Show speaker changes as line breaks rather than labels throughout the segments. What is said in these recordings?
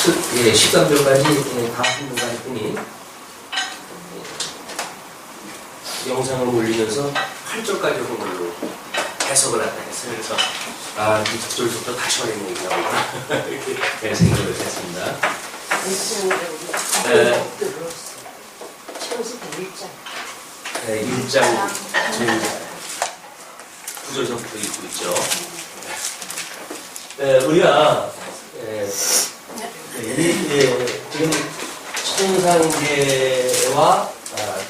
13절까지 다 한번가 했더니 영상을 올리면서 8절까지 한 걸로 해석을 한다 했어요. 그래서 이 9절부터 다시 하려는 얘기가 이렇게 제가 생각을 했습니다. 네, 1장 9절부터 읽고 있죠. 우리가 지금 천상계와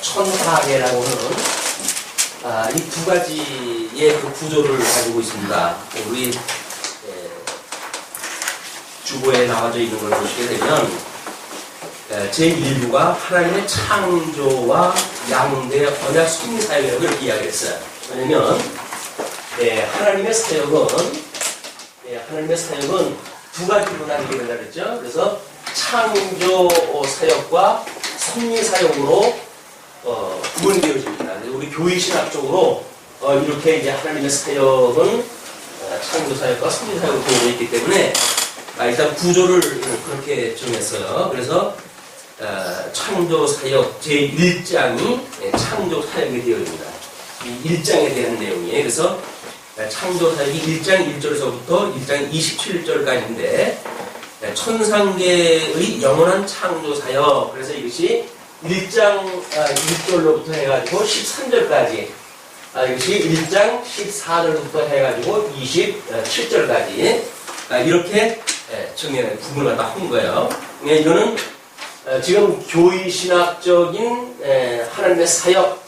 천하계라고 하는 이 두 가지의 그 구조를 가지고 있습니다. 우리 주보에 나와져 있는 걸 보시게 되면 제1부가 하나님의 창조와 양대 언약 섭리 사역이라고 이렇게 이야기했어요. 왜냐면 하나님의 사역은 두 가지로 나뉘게 된다 그랬죠. 그래서 창조 사역과 섭리 사역으로 구분되어집니다. 우리 교회신학적으로 이렇게 이제 하나님의 사역은 창조 사역과 섭리 사역으로 구분되어 있기 때문에 일단 구조를 그렇게 정했어요. 그래서 창조 사역 제1장이 창조 사역이 되어 있습니다. 이 1장에 대한 내용이에요. 그래서 창조 사역이 1장 1절에서부터 1장 27절까지인데 천상계의 영원한 창조 사역, 그래서 이것이 1장 1절로부터 해가지고 13절까지, 이것이 1장 14절부터 해가지고 27절까지 이렇게 정리하는 부분을 다 한 거예요. 이거는 지금 교의신학적인 하나님의 사역,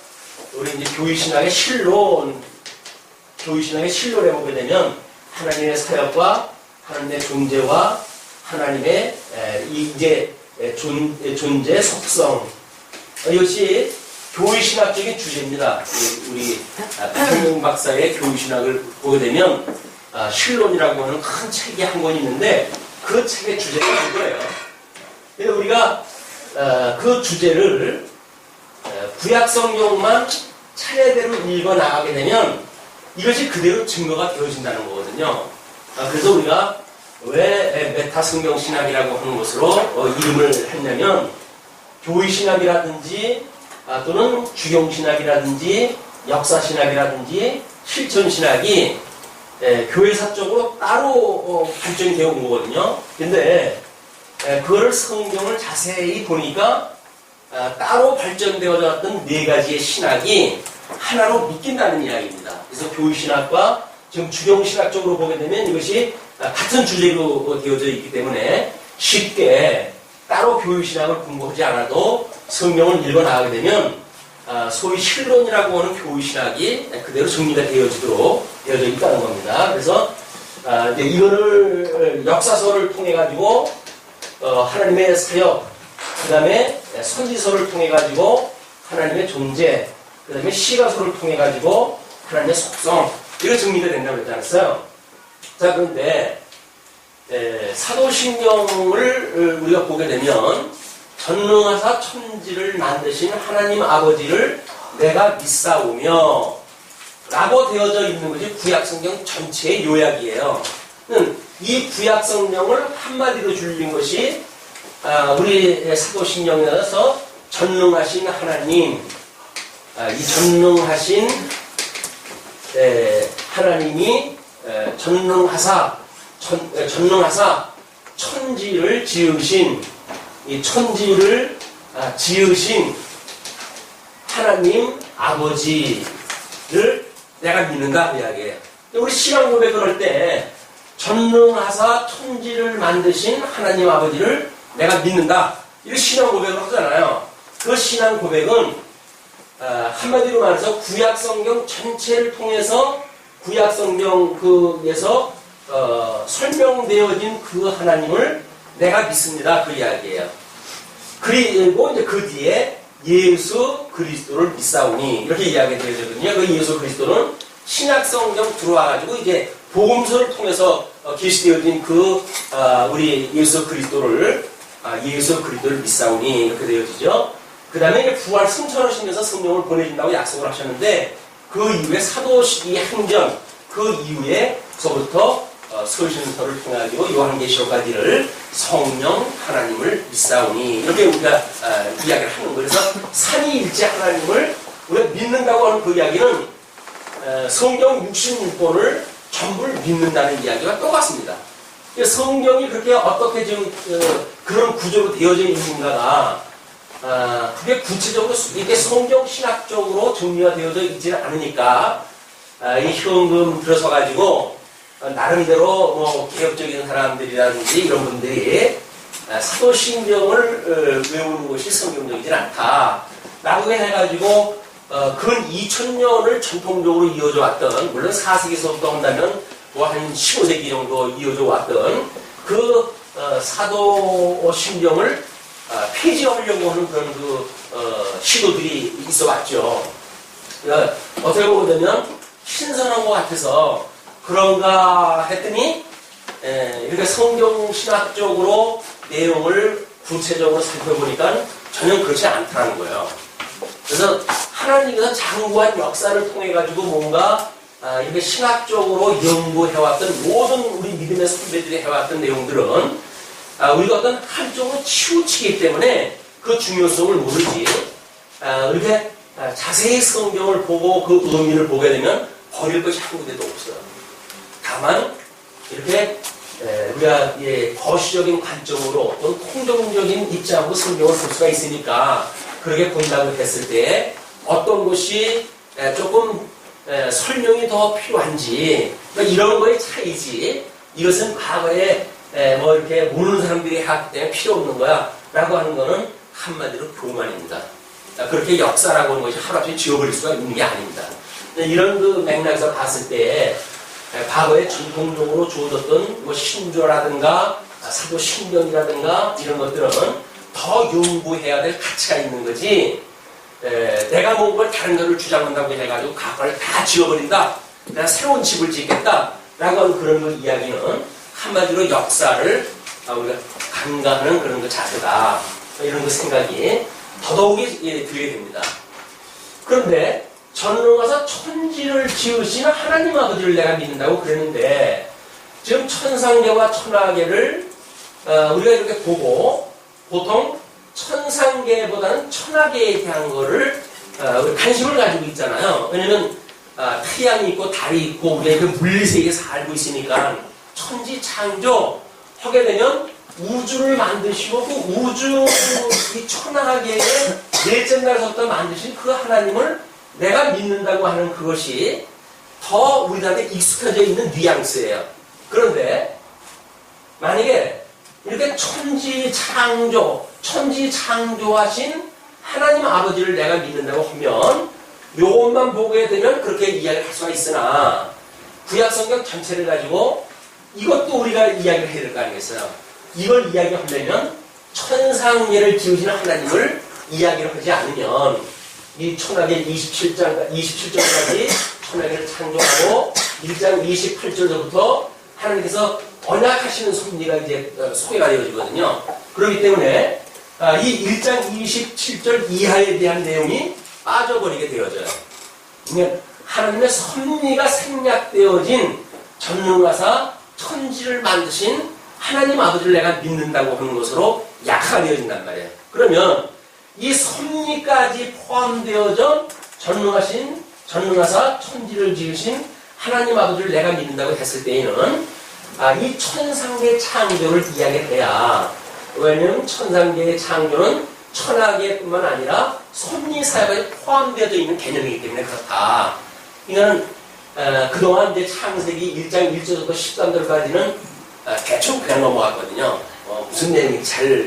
우리 이제 교의신학의 실론을 해보게 되면 하나님의 사역과 하나님의 존재와 하나님의 이제 존재 속성, 이것이 교의신학적인 주제입니다. 우리 박형용 박사의 교의신학을 보게 되면 실론이라고 하는 큰 책이 한 권 있는데 그 책의 주제가 그거예요. 그래서 우리가 그 주제를 구약성경만 차례대로 읽어 나가게 되면 이것이 그대로 증거가 되어진다는 거거든요. 그래서 우리가 왜 메타성경 신학이라고 하는 것으로 이름을 했냐면 교회신학이라든지 또는 주경신학이라든지 역사신학이라든지 실천신학이 교회사적으로 따로 발전이 되어 온 거거든요. 근데 그거를 성경을 자세히 보니까 따로 발전되어져 왔던 네 가지의 신학이 하나로 묶인다는 이야기입니다. 그래서 교회신학과 지금 주경신학적으로 보게 되면 이것이 같은 주제로 되어져 있기 때문에 쉽게 따로 교회신학을 공부하지 않아도 성경을 읽어 나가게 되면 소위 실론이라고 하는 교회신학이 그대로 정리가 되어지도록 되어져 있다는 겁니다. 그래서 이제 이거를 역사서를 통해 가지고 하나님의 사역, 그 다음에 선지서를 통해 가지고 하나님의 존재, 그 다음에 시가서를 통해 가지고 하나님의 속성, 이거 정리가 된다고 했지 않았어요? 자, 그런데 사도신경을 우리가 보게 되면 전능하사 천지를 만드신 하나님 아버지를 내가 믿사오며 라고 되어져 있는 것이 구약성경 전체의 요약이에요. 이 구약성경을 한마디로 줄인 것이 우리 사도신경에서 전능하신 하나님, 이 전능하신 하나님이 전능하사 천지를 지으신, 이 천지를 지으신 하나님 아버지를 내가 믿는다 그 이야기예요. 우리 신앙 고백을 할 때 전능하사 천지를 만드신 하나님 아버지를 내가 믿는다, 이렇게 신앙 고백을 하잖아요. 그 신앙 고백은 한마디로 말해서 구약성경 전체를 통해서 구약성경에서 설명되어진 그 하나님을 내가 믿습니다 그 이야기예요. 그리고 이제 그 뒤에 예수 그리스도를 믿사오니 이렇게 이야기 되어지거든요. 그 예수 그리스도는 신약성경 들어와가지고 이제 복음서를 통해서 계시되어진 우리 예수 그리스도를 믿사오니 이렇게 되어지죠. 그 다음에 부활 승천하시면서 성령을 보내준다고 약속을 하셨는데 그 이후에 사도시기 행전, 그 이후에서부터 서신서를 통해 가지고 요한계시록까지를 성령 하나님을 믿사오니 이렇게 우리가 이야기를 하는 거예요. 그래서 삼위일체 하나님을 우리가 믿는다고 하는 그 이야기는 성경 66권을 전부 믿는다는 이야기가 똑같습니다. 성경이 그렇게 어떻게 지금 그런 구조로 되어져 있는가가 그게 구체적으로 이렇게 성경 신학적으로 정리가 되어져 있지는 않으니까 이 현금 들어서 가지고 나름대로 뭐 개혁적인 사람들이라든지 이런 분들이 사도신경을 외우는 것이 성경적이진 않다라고 해가지고 근 2000년을 전통적으로 이어져 왔던, 물론 4세기서부터 한다면 뭐 한 15세기 정도 이어져 왔던 그 사도신경을 폐지하려고 하는 그런 시도들이 있어 왔죠. 그러니까 어떻게 보면 신선한 것 같아서 그런가 했더니 이렇게 성경신학적으로 내용을 구체적으로 살펴보니까 전혀 그렇지 않다는 거예요. 그래서 하나님께서 장구한 역사를 통해 가지고 뭔가 이렇게 신학적으로 연구해왔던 모든 우리 믿음의 선배들이 해왔던 내용들은 우리가 어떤 한쪽으로 치우치기 때문에 그 중요성을 모르지 이렇게 자세히 성경을 보고 그 의미를 보게 되면 버릴 것이 한 군데도 없어요. 다만 이렇게 우리가 거시적인 관점으로 또는 통정적인 입장으로 성경을 볼 수가 있으니까 그렇게 본다고 했을 때 어떤 것이 조금 설명이 더 필요한지 이런 거의 차이지 이것은 과거에 뭐 이렇게 모르는 사람들이 해왔기 때문에 필요 없는 거야 라고 하는 거는 한마디로 교만입니다. 그렇게 역사라고 하는 것이 하루아침에 지워버릴 수가 있는 게 아닙니다. 이런 그 맥락에서 봤을 때 과거에 전통적으로 주어졌던 뭐 신조라든가 사도신경이라든가 이런 것들은 더 연구해야 될 가치가 있는 거지 내가 뭔가 다른 거를 주장한다고 해가지고 과거를 다 지워버린다 내가 새로운 집을 짓겠다 라고 하는 그런 그 이야기는 한마디로 역사를 우리가 간과하는 그런 그 자세다 이런 그 생각이 더더욱이 들게 됩니다. 그런데 전으로 가서 천지를 지으시는 하나님 아버지를 내가 믿는다고 그랬는데 지금 천상계와 천하계를 우리가 이렇게 보고 보통 천상계보다는 천하계에 대한 거를 관심을 가지고 있잖아요. 왜냐면 태양이 있고 달이 있고 우리가 그 물리세계에 살고 있으니까 천지 창조 하게 되면 우주를 만드시고 그 우주 이 천하계에 넷째 날부터 만드신 그 하나님을 내가 믿는다고 하는 그것이 더 우리한테 익숙해져 있는 뉘앙스예요. 그런데 만약에 이렇게 천지 창조하신 하나님 아버지를 내가 믿는다고 하면 요것만 보게 되면 그렇게 이야기를 할 수가 있으나 구약성경 전체를 가지고 이것도 우리가 이야기를 해야 될 거 아니겠어요? 이걸 이야기하려면 천상계를 지으시는 하나님을 이야기를 하지 않으면 이 천하계 27절까지 천하계를 창조하고 1장 28절부터 하나님께서 언약하시는 섭리가 이제 소개가 되어지거든요. 그렇기 때문에 이 1장 27절 이하에 대한 내용이 빠져버리게 되어져요. 그러니까 하나님의 섭리가 생략되어진 전능하사 천지를 만드신 하나님 아버지를 내가 믿는다고 하는 것으로 약화가 되어진단 말이에요. 그러면 이 섭리까지 포함되어져 전능하사 천지를 지으신 하나님 아버지를 내가 믿는다고 했을 때에는 이 천상계 창조를 이야기해야 왜냐하면 천상계의 창조는 천하계뿐만 아니라 섭리사역에 포함되어져 있는 개념이기 때문에 그렇다. 이거는 그동안 이제 창세기 1장 1절부터 13절까지는 대충 그냥 넘어갔거든요. 무슨 내용이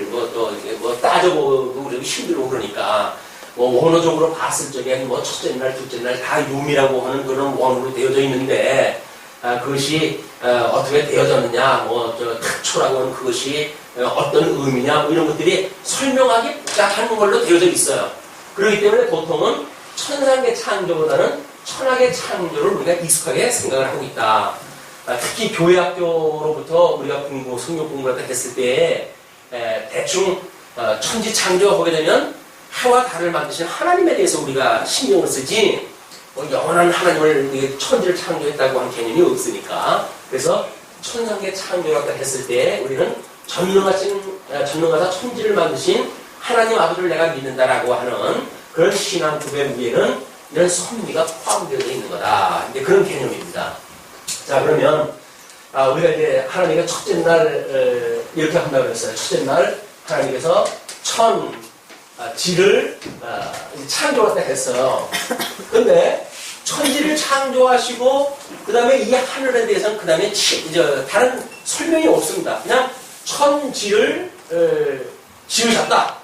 뭐 따져보고 우리가 힘들고 그러니까 뭐 원어적으로 봤을 적엔 뭐 첫째 날, 둘째 날 다 요미라고 하는 그런 원어로 되어져 있는데 그것이 어떻게 되어졌느냐, 특초라고 하는 그것이 어떤 의미냐, 뭐 이런 것들이 설명하기 복잡한 걸로 되어져 있어요. 그렇기 때문에 보통은 천상계 창조보다는 천하계 창조를 우리가 익숙하게 생각을 하고 있다. 특히 교회학교로부터 우리가 성경 공부를 했을 때 대충 천지 창조하게 되면 해와 달을 만드신 하나님에 대해서 우리가 신경을 쓰지 영원한 하나님을 천지를 창조했다고 하는 개념이 없으니까 그래서 천상계 창조라고 했을 때 우리는 전능하사 천지를 만드신 하나님 아버지를 내가 믿는다라고 하는 그런 신앙 고백 위에는 이런 섭리가 포함되어 있는 거다. 이제 그런 개념입니다. 자, 그러면 우리가 이제 하나님의 첫째 날 이렇게 한다고 그랬어요. 첫째 날 하나님께서 천지를 창조했다 했어요. 근데 천지를 창조하시고 그 다음에 이 하늘에 대해서는 그 다음에 다른 설명이 없습니다. 그냥 천지를 지으셨다.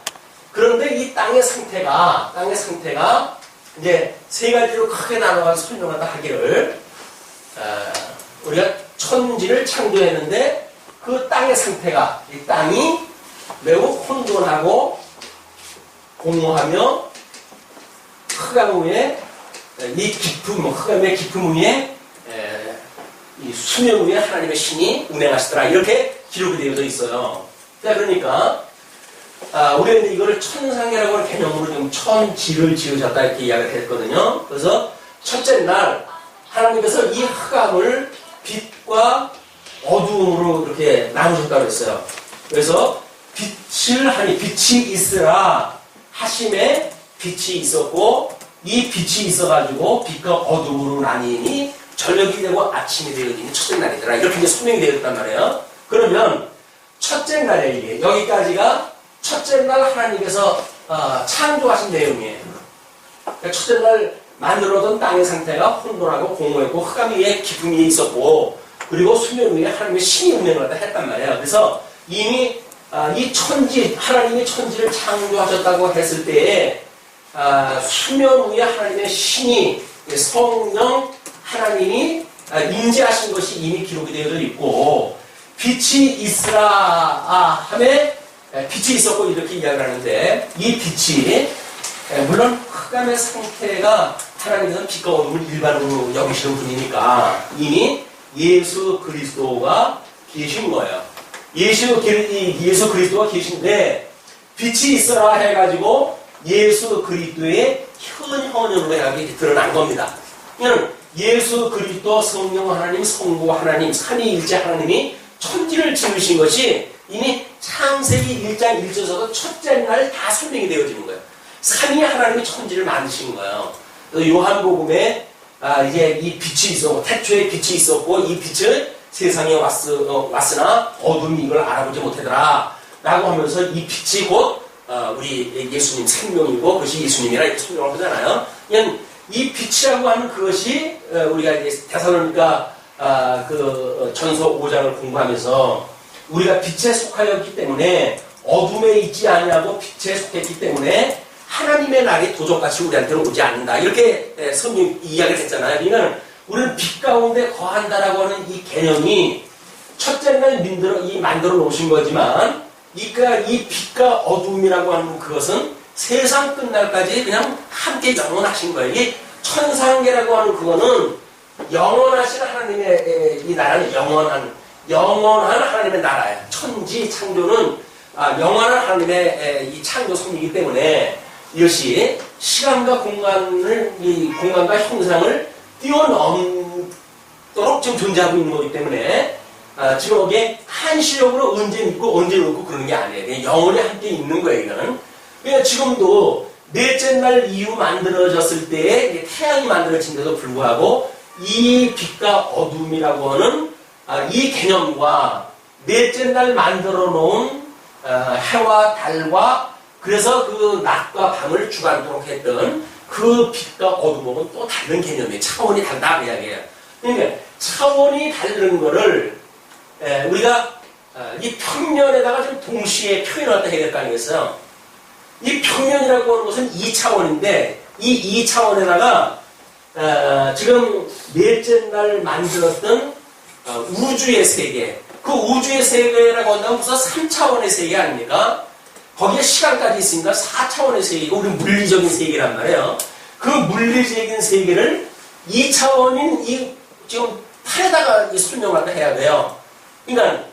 그런데 이 땅의 상태가 이제 세 가지로 크게 나눠가서 설명한다 하기를 우리가 천지를 창조했는데 그 땅의 상태가 이 땅이 매우 혼돈하고 공허하며 흑암 위에 흑암의 깊음 위에 이 수면 위에 하나님의 신이 운행하시더라 이렇게 기록이 되어져 있어요. 그러니까 우리가 이거를 천상계라고 하는 개념으로 좀 천지를 지으셨다 이렇게 이야기를 했거든요. 그래서 첫째 날 하나님께서 이 흑암을 빛과 어두움으로 이렇게 나누셨다고 했어요. 그래서 빛이 있으라 하심에 빛이 있었고 이 빛이 있어가지고 빛과 어둠으로 나뉘니 저녁이 되고 아침이 되어지니 첫째 날이더라 이렇게 이제 소명이 되었단 말이에요. 그러면 첫째 날에 여기까지가 첫째 날 하나님께서 창조하신 내용이에요. 그러니까 첫째 날 만들어둔 땅의 상태가 혼돈하고 공허했고 흑암 위에 깊음 위에 있었고 그리고 수면 위에 하나님의 신이 운행을 했단 말이에요. 그래서 이미 이 천지 하나님이 천지를 창조하셨다고 했을 때에 수면 위에 하나님의 신이 성령 하나님이 임재하신 것이 이미 기록이 되어져 있고 빛이 있으라 함에 빛이 있었고 이렇게 이야기를 하는데 이 빛이 물론 흑암의 상태가 하나님께서는 빛과 어둠을 일반으로 여기시는 분이니까 이미 예수 그리스도가 계신 거예요. 예수 그리스도가 계신데 빛이 있어라 해가지고 예수 그리스도의 현현으로 이렇게 드러난 겁니다. 그냥 예수 그리스도 성령 하나님 성부 하나님 삼위일체 하나님이 천지를 지으신 것이 이미 창세기 1장 1절에서도 첫째 날 다 설명이 되어지는 거예요. 삼위 하나님이 천지를 만드신 거예요. 요한복음에 이제 이 빛이 있었고 태초에 빛이 있었고 이 빛을 세상에 왔으나 어둠이 이걸 알아보지 못하더라 라고 하면서 이 빛이 곧 우리 예수님 생명이고 그것이 예수님이라 이렇게 설명을 하잖아요. 그냥 이 빛이라고 하는 그것이 우리가 이제 데살로니가 그 전서 5장을 공부하면서 우리가 빛에 속하였기 때문에 어둠에 있지 아니하고 빛에 속했기 때문에 하나님의 날이 도적같이 우리한테는 오지 않는다. 이렇게 성경 이야기를 했잖아요. 그러니까 우리는 빛 가운데 거한다라고 하는 이 개념이 첫째 날 만들어 놓으신 거지만 이 빛과 어둠이라고 하는 그것은 세상 끝날까지 그냥 함께 영원하신 거예요. 이 천상계라고 하는 그거는 영원하신 하나님의 이 나라는 영원한 하나님의 나라예요. 천지 창조는 영원한 하나님의 이 창조 섭리이기 때문에 이것이 시간과 공간과 형상을 뛰어넘도록 지금 존재하고 있는 거기 때문에 지금 여기에 한시적으로 언제 있고 언제 없고 그러는 게 아니에요. 영원히 함께 있는 거예요. 이거는. 그러니까 지금도 넷째 날 이후 만들어졌을 때에 태양이 만들어진데도 불구하고 이 빛과 어둠이라고 하는 이 개념과 넷째 날 만들어 놓은 해와 달과 그래서 그 낮과 밤을 주관하도록 했던 그 빛과 어둠하고는 또 다른 개념이에요. 차원이 다르다 그 이야기예요. 그러니까 차원이 다른 거를 우리가 이 평면에다가 좀 동시에 표현을 해야 될 거 아니겠어요? 이 평면이라고 하는 것은 2차원인데 이 2차원에다가 지금 넷째 날 만들었던 우주의 세계 그 우주의 세계라고 한다면 무슨 3차원의 세계 아닙니까? 거기에 시간까지 있으니까 4차원의 세계고 우리 물리적인 세계란 말이에요. 그 물리적인 세계를 2차원인 이 지금 팔에다가 설명을 해야 돼요. 그러니까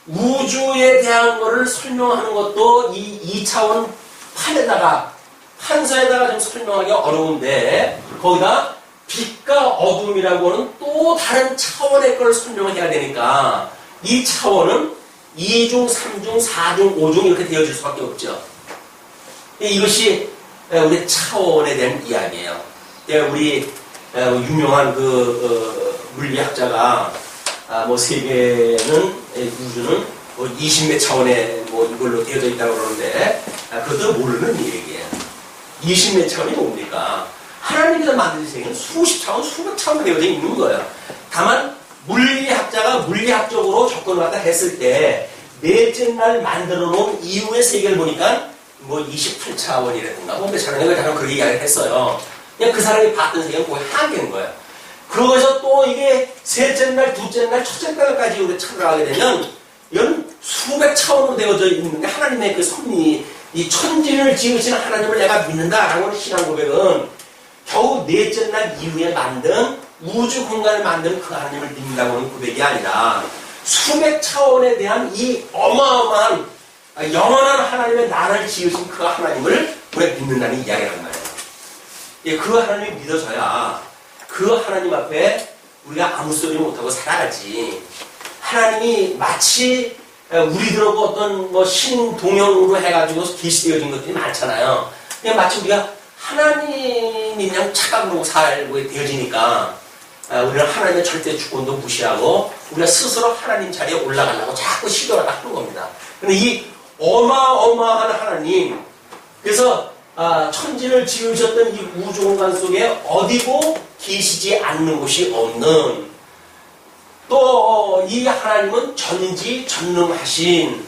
우주에 대한 거를 설명하는 것도 이 2차원 판에다가 판서에다가 좀 설명하기 어려운데 거기다 빛과 어둠이라고는 또 다른 차원의 걸 설명을 해야 되니까 이 차원은 2중, 3중, 4중, 5중 이렇게 되어질 수밖에 없죠. 이것이 우리 차원에 대한 이야기예요. 우리 유명한 물리학자가 뭐 세계는 우주는 뭐 20몇 차원의 뭐 이걸로 되어져 있다고 그러는데 그것도 모르는 얘기예요. 20몇 차원이 뭡니까? 하나님께서 만드신 세계는 수십 차원, 수백 차원 되어져 있는 거예요. 다만 물리학자가 물리학적으로 접근을 갖다 했을 때 넷째 날 만들어 놓은 이후의 세계를 보니까 뭐 28차원이라든가 뭐 몇 차원인가 잠깐 그렇게 이야기를 했어요. 그냥 그 사람이 봤던 세계는 거의 한계인 거예요. 그거에서 또 이게 셋째 날, 둘째 날, 첫째 날까지 우리 찾아가게 되면 이건 수백 차원으로 되어져 있는 게 하나님의 그 섭리, 이 천지를 지으시는 하나님을 내가 믿는다라고 하는 신앙 고백은 겨우 넷째 날 이후에 만든 우주 공간을 만든 그 하나님을 믿는다고 하는 고백이 아니라 수백 차원에 대한 이 어마어마한 영원한 하나님의 나라를 지으신 그 하나님을 우리가 믿는다는 이야기란 말이에요. 예, 그 하나님을 믿어서야 그 하나님 앞에 우리가 아무 소리 못하고 살아가지. 하나님이 마치 우리들하고 어떤 뭐 신동형으로 해가지고 계시되어진 것들이 많잖아요. 그냥 마치 우리가 하나님이 그냥 착각으로 살고 되어지니까 우리는 하나님의 절대 주권도 무시하고 우리가 스스로 하나님 자리에 올라가려고 자꾸 시도를 하는 겁니다. 근데 이 어마어마한 하나님, 그래서 천지를 지으셨던 이 우주 공간 속에 어디고 계시지 않는 곳이 없는, 또 이 하나님은 전지전능하신,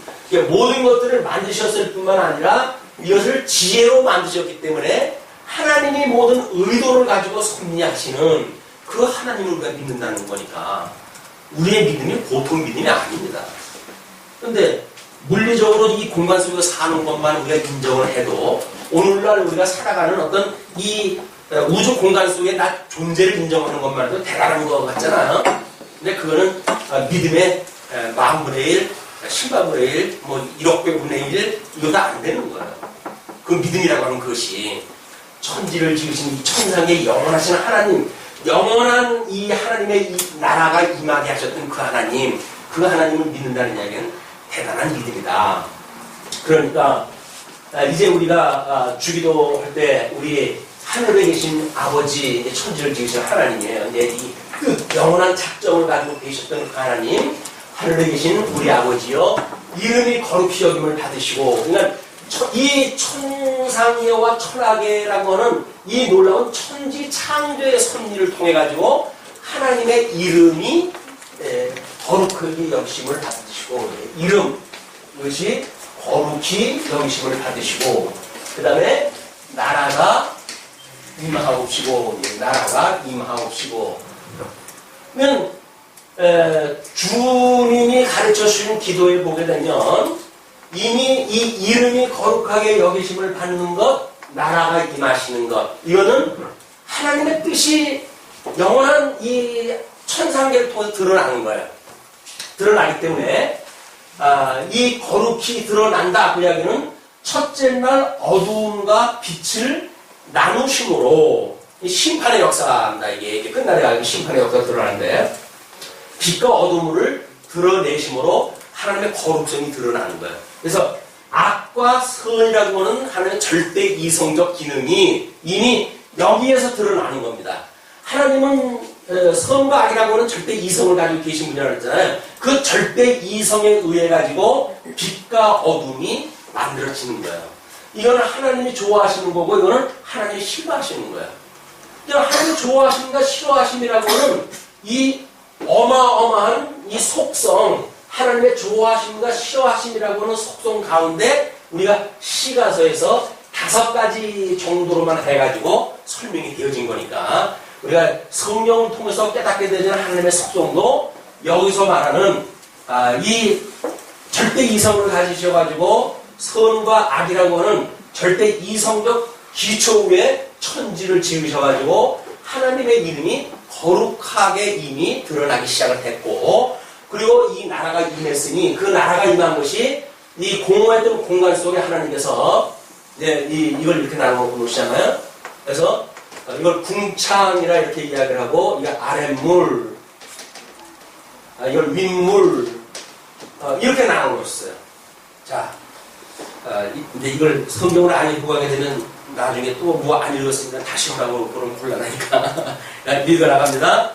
모든 것들을 만드셨을 뿐만 아니라 이것을 지혜로 만드셨기 때문에 하나님이 모든 의도를 가지고 섭리하시는 그 하나님을 우리가 믿는다는 거니까 우리의 믿음이 보통 믿음이 아닙니다. 그런데 물리적으로 이 공간 속에 사는 것만 우리가 인정을 해도 오늘날 우리가 살아가는 어떤 이 우주 공간 속에 나 존재를 인정하는 것만 해도 대단한 것 같잖아요. 근데 그거는 믿음의 만분의 1, 10만분의 1, 뭐 1억 배분의 1 이거도 안 되는 거예요. 그 믿음이라고 하는 것이 천지를 지으신 이 천상의 영원하신 하나님, 영원한 이 하나님의 이 나라가 임하게 하셨던 그 하나님, 그 하나님을 믿는다는 이야기는 대단한 믿음이다. 그러니까 이제 우리가 주기도 할 때 우리 하늘에 계신 아버지, 천지를 지으신 하나님이에요. 이제 이 영원한 작정을 가지고 계셨던 그 하나님, 하늘에 계신 우리 아버지요, 이름이 거룩히 여김을 받으시고, 그러니까 이 천상계와 천하계라고 하는 이 놀라운 천지 창조의 섭리를 통해 가지고 하나님의 이름이 거룩하게 여기심을 받으시고, 이름, 이것이 거룩히 여기심을 받으시고, 그 다음에 나라가 임하옵시고, 나라가 임하옵시고. 그러면 주님이 가르쳐 주신 기도에 보게 되면 이미 이 이름이 거룩하게 여기심을 받는 것, 나라가 임하시는 것, 이거는 하나님의 뜻이 영원한 이 천상계를 통해 드러나는 거예요. 드러나기 때문에 이 거룩히 드러난다 그 이야기는 첫째 날 어두움과 빛을 나누심으로 심판의 역사입니다. 이게 끝나야 심판의 역사가 드러나는데, 빛과 어둠을 드러내심으로 하나님의 거룩성이 드러나는 거예요. 그래서 악과 선이라고 하는 하나님의 절대 이성적 기능이 이미 여기에서 드러나는 겁니다. 하나님은 선과 악이라고 하는 절대 이성을 가지고 계신 분이라고 했잖아요. 그 절대 이성에 의해 가지고 빛과 어둠이 만들어지는 거예요. 이거는 하나님이 좋아하시는 거고, 이거는 하나님이 싫어하시는 거예요. 하나님이 좋아하심과 싫어하심이라고 하는 이 어마어마한 이 속성, 하나님의 좋아하심과 싫어하심이라고 하는 속성 가운데 우리가 시가서에서 5가지 정도로만 해가지고 설명이 되어진 거니까, 우리가 성령을 통해서 깨닫게 되는 하나님의 속성도 여기서 말하는 이 절대 이성을 가지셔가지고 선과 악이라고 하는 절대 이성적 기초 위에 천지를 지으셔가지고 하나님의 이름이 거룩하게 이미 드러나기 시작을 했고, 그리고 이 나라가 임했으니 그 나라가 임한 것이 이 공허했던 공간 속에 하나님께서 이걸 이렇게 나눠 놓으시잖아요. 그래서 이걸 궁창이라 이렇게 이야기를 하고, 이게 아랫물, 이걸 윗물, 이렇게 나눠놓았어요. 자, 근데 이걸 성경을 안 읽고 가게 되면 나중에 또 뭐 안 읽었으니까 다시 하라고 그러면 곤란하니까. 읽어나갑니다.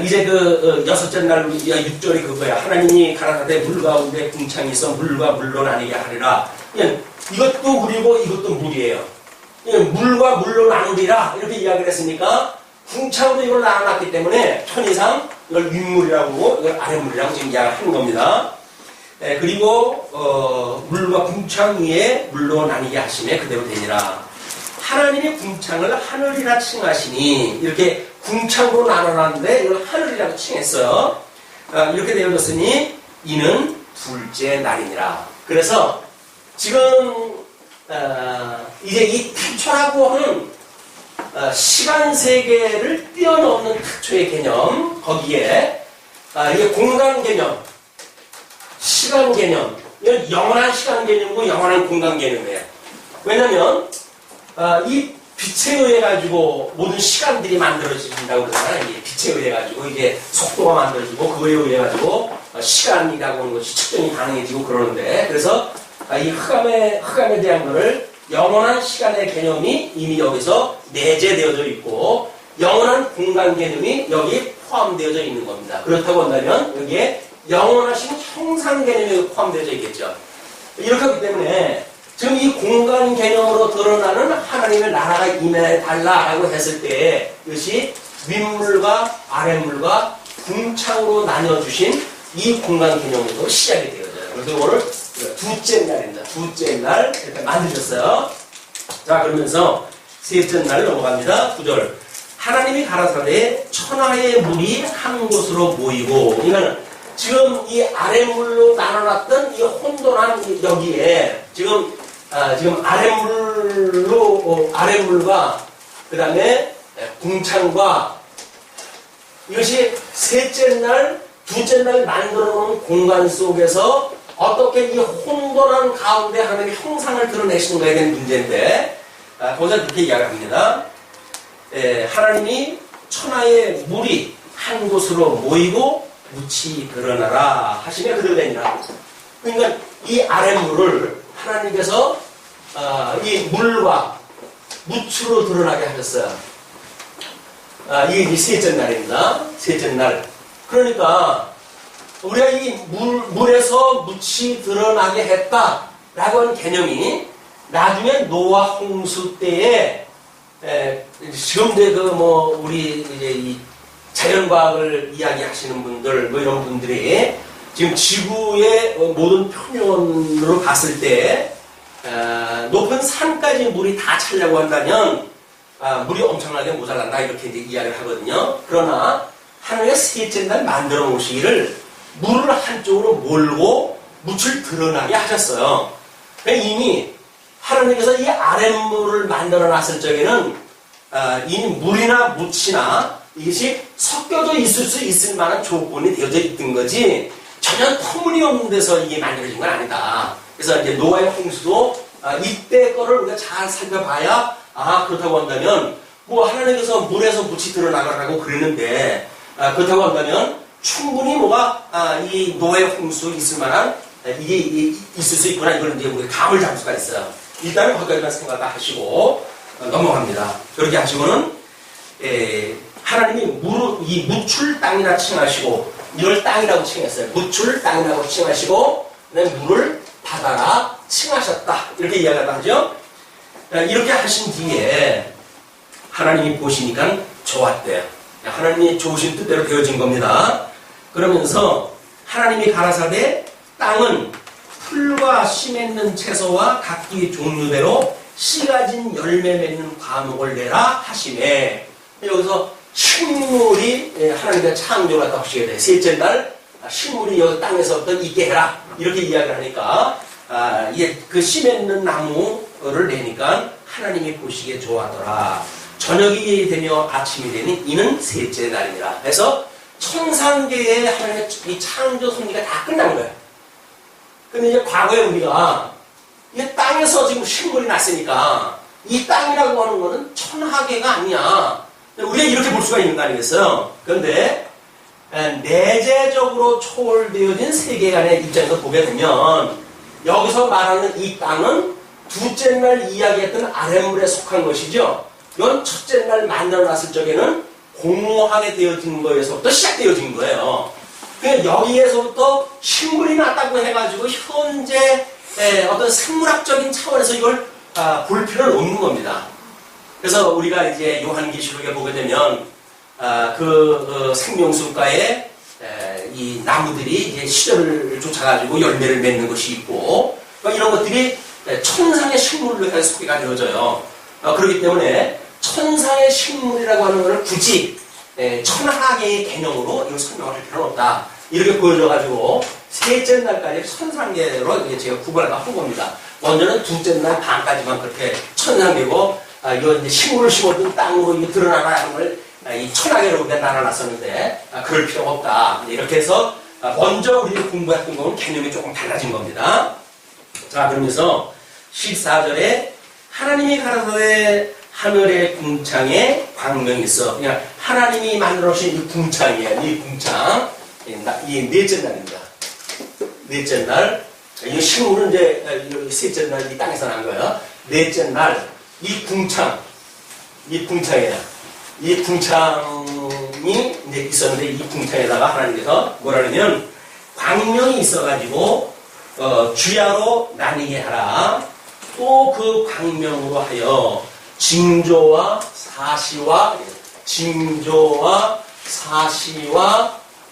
이제 그 여섯째 날 6절이 그거야. 하나님이 가라사대 물 가운데 궁창이 있어 물과 물로 나뉘게 하리라. 이것도 물이고 이것도 물이에요. 물과 물로 나누리라 이렇게 이야기를 했으니까 궁창도 이걸 나눠놨기 때문에 편의상 이걸 윗물이라고 하고 이걸 아랫물이라고 지금 이야기하는 겁니다. 그리고 물과 궁창 위에 물로 나뉘게 하시매 그대로 되니라. 하나님이 궁창을 하늘이라 칭하시니 이렇게 궁창으로 나눠놨는데 이걸 하늘이라고 칭했어요. 이렇게 되어졌으니 이는 둘째 날이니라. 그래서 지금 이제 이 태초라고 하는 시간 세계를 뛰어넘는 태초의 개념 거기에 이게 공간 개념, 시간 개념, 이건 영원한 시간 개념이고 영원한 공간 개념이에요. 왜냐하면 이 빛에 의해 가지고 모든 시간들이 만들어진다고 그러잖아요. 이게 빛에 의해 가지고 이게 속도가 만들어지고 그거에 의해 가지고 시간이라고 하는 것이 측정이 가능해지고 그러는데 그래서 이 흑암에 대한 것을 영원한 시간의 개념이 이미 여기서 내재되어져 있고 영원한 공간 개념이 여기 포함되어져 있는 겁니다. 그렇다고 한다면 여기에 영원하신 형상 개념이 포함되어져 있겠죠. 이렇게 하기 때문에 지금 이 공간 개념으로 드러나는 하나님의 나라가 임해달라라고 했을 때 이것이 윗물과 아랫물과 궁창으로 나뉘어주신 이 공간 개념으로 시작이 되어져요. 그래서 오늘 둘째 날입니다. 둘째 날 이렇게 만드셨어요. 자, 그러면서 셋째 날 넘어갑니다. 9절. 하나님이 가라사대 천하의 물이 한 곳으로 모이고, 그러니까 지금 이 아랫물로 나눠놨던 이 혼돈한 여기에 지금 아랫물과 그 다음에 궁창과 이것이 셋째 날, 둘째 날 만들어 놓은 공간 속에서 어떻게 이 혼돈한 가운데 하나님의 형상을 드러내시는 거에 대한 문제인데, 거기서 이렇게 이야기합니다. 하나님이 천하의 물이 한 곳으로 모이고 묻이 드러나라 하시면 그대로 되니라. 그러니까 이 아랫물을 하나님께서 이 물과 묻으로 드러나게 하셨어요. 이게 셋째 날입니다. 셋째 날. 그러니까 우리가 이 물에서 묻이 드러나게 했다라고 하는 개념이 나중에 노아 홍수 때에 지금도 우리 이제 이 자연과학을 이야기하시는 분들 이런 분들이 지금 지구의 모든 표면으로 봤을 때 높은 산까지 물이 다 차려고 한다면 물이 엄청나게 모자란다 이렇게 이제 이야기를 하거든요. 그러나 하나님의 셋째 날 만들어 놓으시기를 물을 한쪽으로 몰고 묻을 드러나게 하셨어요. 이미 하나님께서 이 아랫물을 만들어 놨을 적에는 이 물이나 묻이나 이것이 섞여져 있을 수 있을 만한 조건이 되어져 있던 거지 전혀 터무니없는 데서 이게 만들어진 건 아니다. 그래서 이제 노아의 홍수도 이때 거를 우리가 잘 살펴봐야 그렇다고 한다면 하나님께서 물에서 묻이 드러나가라고 그러는데 그렇다고 한다면 충분히 이 노아의 홍수 있을 만한 이게 있을 수 있구나 이걸 이제 우리가 감을 잡을 수가 있어요. 일단은 거기까지만 생각 다 하시고 넘어갑니다. 그렇게 하시고는 하나님이 이 묻출 땅이라 칭하시고 이걸 땅이라고 칭했어요. 묻출 땅이라고 칭하시고 그다음에 물을 바다라 칭하셨다 이렇게 이야기를 하죠. 이렇게 하신 뒤에 하나님이 보시니까 좋았대요. 하나님이 좋으신 뜻대로 되어진 겁니다. 그러면서 하나님이 가라사대 땅은 풀과 씨 맺는 채소와 각기 종류대로 씨 가진 열매 맺는 과목을 내라 하시매. 여기서 식물이 하나님의 창조를 갖다 하시게 돼. 셋째 날 식물이 여기 땅에서부터 있게 해라 이렇게 이야기를 하니까 그 씨 맺는 나무를 내니까 하나님이 보시기에 좋아하더라. 저녁이 되며 아침이 되니 이는 셋째 날이니라. 그래서 천상계의 하나님의 이 창조 섭리가 다 끝난 거예요. 근데 이제 과거에 우리가 이 땅에서 지금 식물이 났으니까 이 땅이라고 하는 거는 천하계가 아니야. 우리가 이렇게 볼 수가 있는 거 아니겠어요? 그런데 내재적으로 초월되어진 세계관의 입장에서 보게 되면 여기서 말하는 이 땅은 둘째 날 이야기했던 아랫물에 속한 것이죠. 이건 첫째 날 만들어놨을 적에는 공허하게 되어진 거에서부터 시작되어진 거예요. 그러니까 여기에서부터 식물이 났다고 해가지고 현재 어떤 생물학적인 차원에서 이걸 볼 필요는 없는 겁니다. 그래서 우리가 이제 요한계시록에 보게 되면 생명수가에 이 나무들이 이제 시절을 쫓아가지고 열매를 맺는 것이 있고 이런 것들이 천상의 식물로 해서 소개가 되어져요. 그렇기 때문에 천상의 식물이라고 하는 것을 굳이 천하계의 개념으로 이걸 설명을 할 필요는 없다. 이렇게 보여줘가지고 셋째 날까지 천상계로 제가 구분을 한 겁니다. 먼저는 둘째 날 반까지만 그렇게 천상계고 이거 이제 식물을 심어둔 땅으로 이게 드러나라 하는 걸 이 천하계로 우리가 나눠놨었는데 그럴 필요가 없다. 이렇게 해서 먼저 우리가 공부했던 거는 개념이 조금 달라진 겁니다. 자, 그러면서 14절에 하나님이 가라사대 하늘의 궁창에 광명이 있어. 그냥 하나님이 만들어주신 이 궁창이에요. 이 궁창. 이 넷째 날입니다. 넷째 날. 이 식물은 이제 셋째 날 이 땅에서 난 거예요. 넷째 날. 이 궁창이에요. 이 궁창이 이제 있었는데 이 궁창에다가 하나님께서 뭐라냐면 광명이 있어가지고 주야로 나뉘게 하라. 또 그 광명으로 하여 징조와 사시와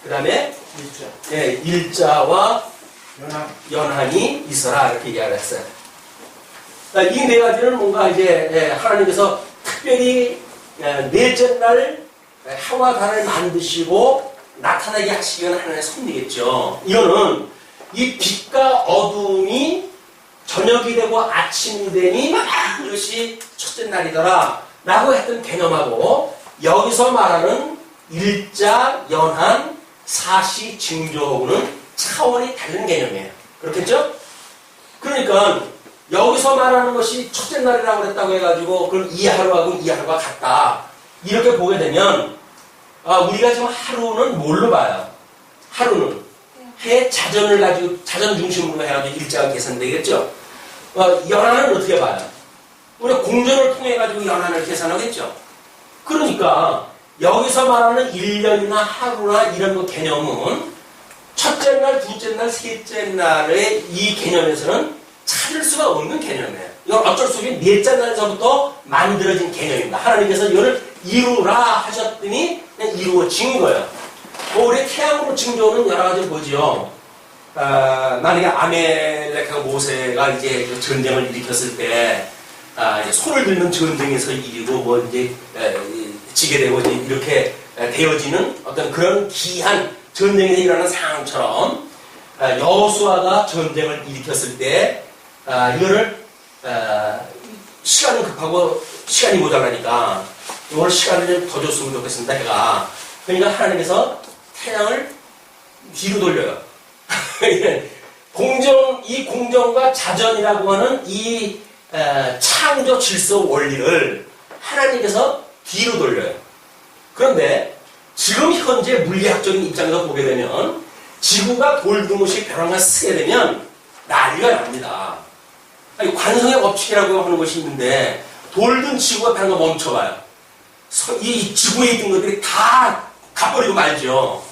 그 다음에 일자와 연한이 있어라 이렇게 이야기를 했어요. 이 네 가지는 뭔가 이제 하나님께서 특별히 넷째 날 해와 달을 만드시고 나타나게 하시기는 하나님의 섭리겠죠. 이거는 이 빛과 어둠이 저녁이 되고 아침이 되니 이것이 첫째 날이더라 라고 했던 개념하고 여기서 말하는 일자, 연한, 사시, 징조하고는 차원이 다른 개념이에요. 그렇겠죠? 그러니까 여기서 말하는 것이 첫째 날이라고 했다고 해가지고 그럼 이 하루하고 이 하루가 같다. 이렇게 보게 되면 우리가 지금 하루는 뭘로 봐요? 하루는 해 자전을 가지고 자전 중심으로 해가지고 일자가 계산되겠죠? 연한은 어떻게 봐요? 우리가 공전을 통해 가지고 연한을 계산하겠죠? 그러니까 여기서 말하는 1년이나 하루나 이런 개념은 첫째 날, 둘째 날, 셋째 날의 이 개념에서는 찾을 수가 없는 개념이에요. 이건 어쩔 수 없이 넷째 날서부터 만들어진 개념입니다. 하나님께서 이거를 이루라 하셨더니 그냥 이루어진 거예요. 우리 태양으로 징조는 여러 가지 보죠. 만약에 아멜렉하고 모세가 이제 전쟁을 일으켰을 때, 이제 손을 들면 전쟁에서 이기고, 뭐 이제, 지게 되고, 이제 이렇게 되어지는 어떤 그런 기한 전쟁에서 일어나는 상황처럼, 여호수아가 전쟁을 일으켰을 때, 이거를, 시간은 급하고, 시간이 모자라니까, 이걸 시간을 좀 더 줬으면 좋겠습니다, 해가. 그러니까 하나님께서 태양을 뒤로 돌려요. 이 공정과 자전이라고 하는 이 창조 질서 원리를 하나님께서 뒤로 돌려요. 그런데 지금 현재 물리학적인 입장에서 보게 되면 지구가 돌드무시 벼랑을 쓰게 되면 난리가 납니다. 아니, 관성의 법칙이라고 하는 것이 있는데 돌든 지구가 벼랑을 멈춰봐요. 이 지구에 있던 것들이 다 가버리고 말죠.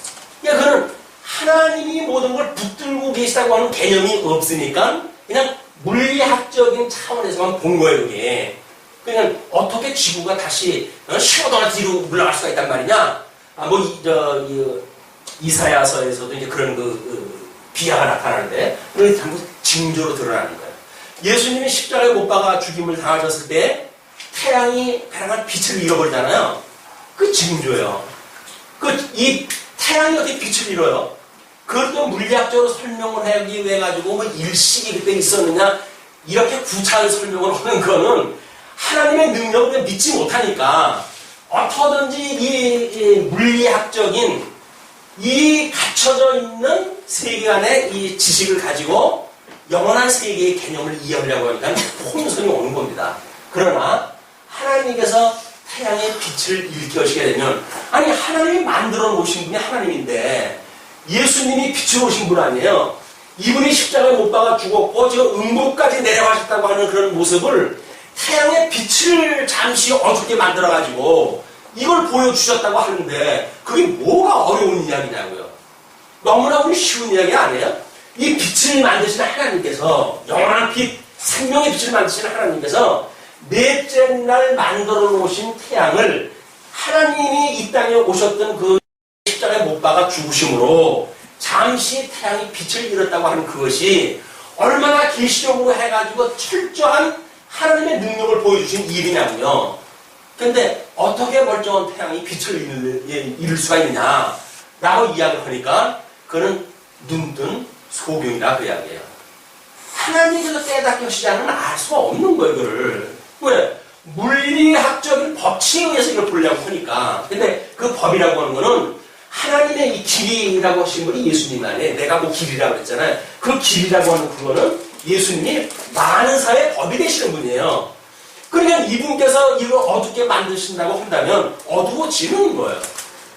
그러니까 그는 하나님이 모든 걸 붙들고 계시다고 하는 개념이 없으니까 그냥 물리학적인 차원에서만 본 거예요, 이게. 그냥 어떻게 지구가 다시 15도나 뒤로 물러갈 수가 있단 말이냐? 이사야서에서도 이제 그런 비하가 나타나는데, 그게 전부 징조로 드러나는 거예요. 예수님이 십자가에 못 박아 죽임을 당하셨을 때 태양이 다양한 빛을 잃어버리잖아요. 그 징조예요. 이 태양이 어떻게 빛을 잃어요? 그것도 물리학적으로 설명을 하기 위해 가지고 일식이 그때 있었느냐 이렇게 구차한 설명을 하는 거는 하나님의 능력을 믿지 못하니까 어떻든지 이 물리학적인 이 갖춰져 있는 세계관의 이 지식을 가지고 영원한 세계의 개념을 이해하려고 하니까 혼선이 오는 겁니다. 그러나 하나님께서 태양의 빛을 일깨우시게 되면, 아니 하나님이 만들어 놓으신 분이 하나님인데 예수님이 빛으로 오신 분 아니에요. 이분이 십자가에 못 박아 죽었고 지금 음부까지 내려가셨다고 하는 그런 모습을 태양의 빛을 잠시 어둡게 만들어가지고 이걸 보여주셨다고 하는데 그게 뭐가 어려운 이야기냐고요. 너무나 우리 쉬운 이야기 아니에요? 이 빛을 만드시는 하나님께서, 영원한 빛, 생명의 빛을 만드시는 하나님께서 넷째 날 만들어 놓으신 태양을 하나님이 이 땅에 오셨던 그 십자가에 못 박아 죽으심으로 잠시 태양이 빛을 잃었다고 하는 그것이 얼마나 계시적으로 해가지고 철저한 하나님의 능력을 보여주신 일이냐고요. 근데 어떻게 멀쩡한 태양이 빛을 잃을 수가 있느냐라고 이야기를 하니까 그는 눈뜬 소경이라 그 이야기예요. 하나님께서 깨닫게 하시지 않으면 알 수가 없는 거예요, 이거를. 왜? 물리학적인 법칙에 의해서 이걸 보려고 하니까. 근데 그 법이라고 하는 거는 하나님의 이 길이라고 하신 분이 예수님 안에, 내가 뭐 길이라고 했잖아요. 그 길이라고 하는 그거는 예수님이 많은 사회의 법이 되시는 분이에요. 그러니까 이분께서 이걸 어둡게 만드신다고 한다면 어두워지는 거예요.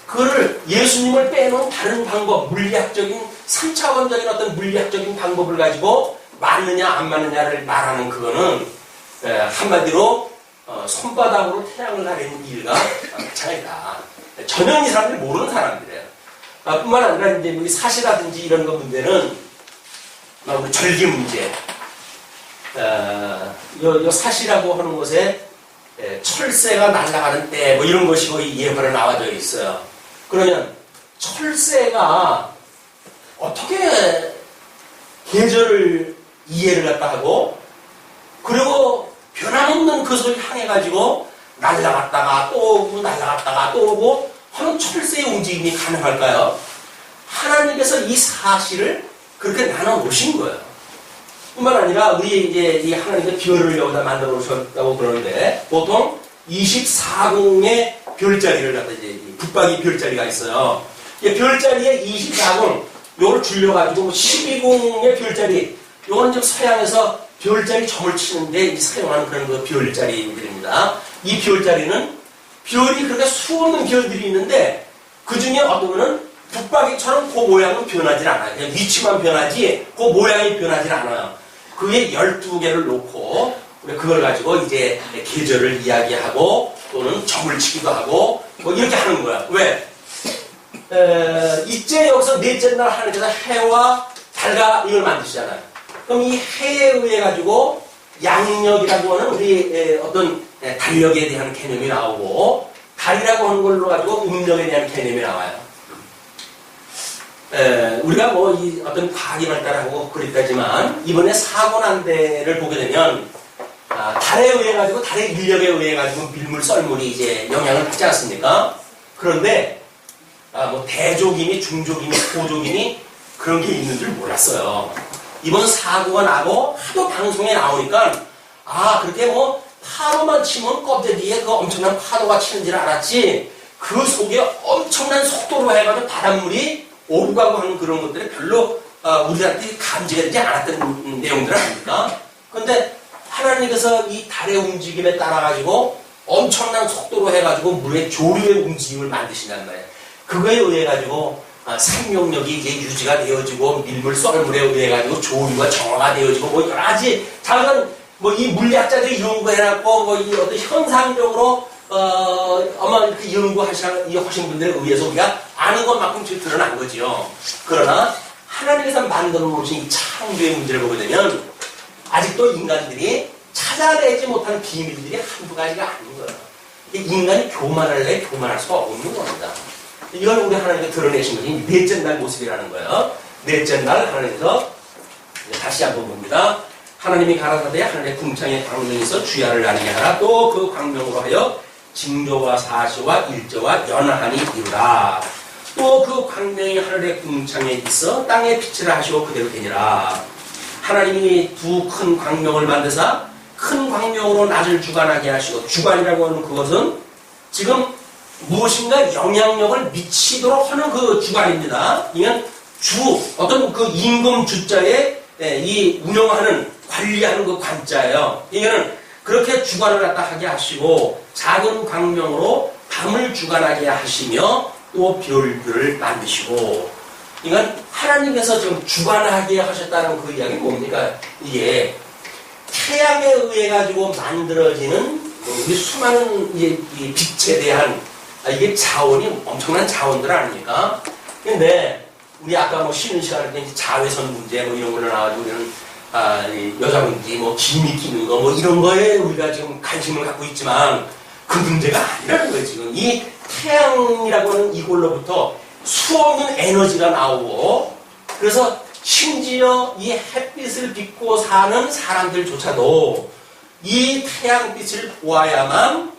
그거를 예수님을 빼놓은 다른 방법, 물리학적인 3차원적인 어떤 물리학적인 방법을 가지고 맞느냐 안 맞느냐를 말하는 그거는 한마디로 손바닥으로 태양을 가리는 일과 마찬가지다. 전혀 이 사람들이 모르는 사람들이에요. 뿐만 아니라 이제 우리 사시라든지 이런 거 문제는 우리 절기 문제, 요 사시라고 하는 곳에 철새가 날아가는 때 뭐 이런 것이 거의 예화로 나와져 있어요. 그러면 철새가 어떻게 계절을 이해를 갖다 하고 그리고 변함없는 그것을 향해가지고 날아갔다가 또 오고 날아갔다가 또 오고 하는 철새의 움직임이 가능할까요? 하나님께서 이 사실을 그렇게 나눠 놓으신 거예요. 뿐만 아니라 우리 이제 이 하나님의 별을 여기다 만들어 놓으셨다고 그러는데 보통 24궁의 별자리를 갖다 이제 붙박이 별자리가 있어요. 이 별자리에 24궁 요걸 줄여가지고 12궁의 별자리, 요건 좀 서양에서 별자리 점을 치는데 사용하는 그런 그 별자리들입니다. 이 별자리는 별이 그렇게 수없는 별들이 있는데 그 중에 어떤 거는 붙박이처럼 그 모양은 변하지 않아요. 그냥 위치만 변하지 그 모양이 변하지 않아요. 그에 12개를 놓고 그걸 가지고 이제 계절을 이야기하고 또는 점을 치기도 하고 뭐 이렇게 하는 거야. 왜? 이제 여기서 넷째 날 하나님께서 해와 달과 이걸 만드시잖아요. 그럼 이 해에 의해 가지고 양력이라고 하는 우리 어떤 달력에 대한 개념이 나오고 달이라고 하는 걸로 가지고 음력에 대한 개념이 나와요. 우리가 뭐 이 어떤 과학이 발달하고 그랬다지만 이번에 사고난대를 보게 되면 달에 의해 가지고 달의 인력에 의해 가지고 밀물 썰물이 이제 영향을 받지 않습니까? 그런데 뭐 대조기니 중조기니 고조기니 그런 게 있는 줄 몰랐어요. 이번 사고가 나고 하도 방송에 나오니까 그렇게 뭐 파도만 치면 껍데기에 그 엄청난 파도가 치는 줄 알았지 그 속에 엄청난 속도로 해가지고 바닷물이 오고 가고 하는 그런 것들이 별로 우리한테 감지가 되지 않았던 내용들 아닙니까? 그런데 하나님께서 이 달의 움직임에 따라가지고 엄청난 속도로 해가지고 물의 조류의 움직임을 만드신단 말이에요. 그거에 의해가지고 생명력이 이제 유지가 되어지고 밀물 썰물에 의해가지고 조류가 정화가 되어지고 뭐 여러 가지 작은 뭐 이 물리학자들이 연구해놨고 뭐 이 어떤 현상적으로 아마 그 연구하신 분들에 의해서 우리가 아는 것만큼 지금 드러난 거지요. 그러나 하나님께서 만들어 놓으신 이 창조의 문제를 보게 되면 아직도 인간들이 찾아내지 못하는 비밀들이 한두 가지가 아닌 거예요. 인간이 교만할래 교만할 수가 없는 겁니다. 이걸 우리 하나님께 드러내신 것이 넷째 날 모습이라는 거예요. 넷째 날 하나님께서 다시 한번 봅니다. 하나님이 가라사대 하늘의 궁창에 광명이 있어 주야를 나뉘게 하라. 또 그 광명으로 하여 징조와 사시와 일조와 연한이 이루라. 또 그 광명이 하늘의 궁창에 있어 땅에 빛을 하시고 그대로 되니라. 하나님이 두 큰 광명을 만드사 큰 광명으로 낮을 주관하게 하시고, 주관이라고 하는 그것은 지금 무엇인가 영향력을 미치도록 하는 그 주관입니다. 이건 어떤 그 임금 주자에 이 운영하는 관리하는 그 관자예요. 이거는 그렇게 주관을 갖다 하게 하시고 작은 광명으로 밤을 주관하게 하시며 또 별들을 만드시고, 그러니까 하나님께서 지금 주관하게 하셨다는 그 이야기는 뭡니까? 이게 태양에 의해 가지고 만들어지는 우리 수많은 이 빛에 대한 이게 자원이 엄청난 자원들 아닙니까? 근데 우리 아까 뭐 쉬는 시간에 자외선 문제 뭐 이런 걸로 나와가지고 이런 여자분들이 뭐 기미 끼는 거 뭐 이런 거에 우리가 지금 관심을 갖고 있지만 그 문제가 아니라는 거예요. 지금 이 태양이라고 하는 이걸로부터 수없는 에너지가 나오고, 그래서 심지어 이 햇빛을 빚고 사는 사람들조차도 이 태양빛을 보아야만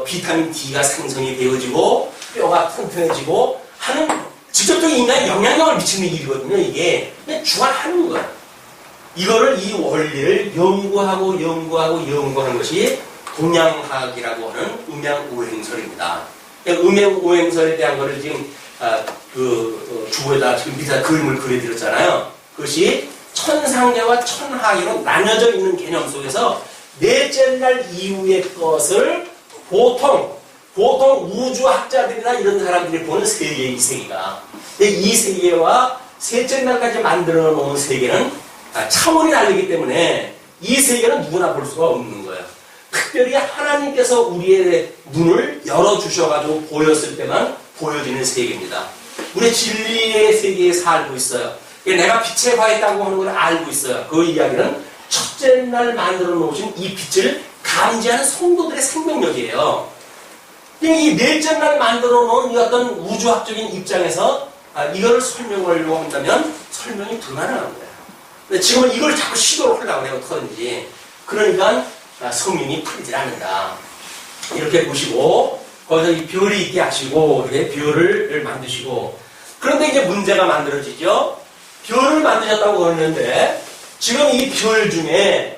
비타민 D가 생성이 되어지고 뼈가 튼튼해지고 하는 직접적인 인간에 영향력을 미치는 일이거든요. 이게 그냥 주관하는 거예요. 이거를 이 원리를 연구하는 것이 동양학이라고 하는 음양오행설입니다. 음양오행설에 대한 거를 지금 주보에다 지금 밑에 그림을 그려드렸잖아요. 그것이 천상계와 천하계로 나뉘어져 있는 개념 속에서 넷째 날 이후의 것을 보통 우주학자들이나 이런 사람들이 보는 세계, 이 세계가. 근데 이 세계와 셋째 날까지 만들어 놓은 세계는 차원이 다르기 때문에 이 세계는 누구나 볼 수가 없는 거예요. 특별히 하나님께서 우리의 눈을 열어주셔가지고 보였을 때만 보여지는 세계입니다. 우리 진리의 세계에 살고 있어요. 내가 빛에 가 있다고 하는 걸 알고 있어요. 그 이야기는 첫째 날 만들어 놓으신 이 빛을 감지하는 성도들의 생명력이에요. 이 넷째 날 만들어 놓은 이 어떤 우주학적인 입장에서 이거를 설명하려고 한다면 설명이 불가능한 거예요. 근데 지금은 이걸 자꾸 시도를 하려고 해요. 어떡하든지. 그러니까 성령이 풀리질 않는다. 이렇게 보시고 거기서 이 별이 있게 하시고 이렇게 별을 만드시고, 그런데 이제 문제가 만들어지죠. 별을 만드셨다고 그러는데 지금 이 별 중에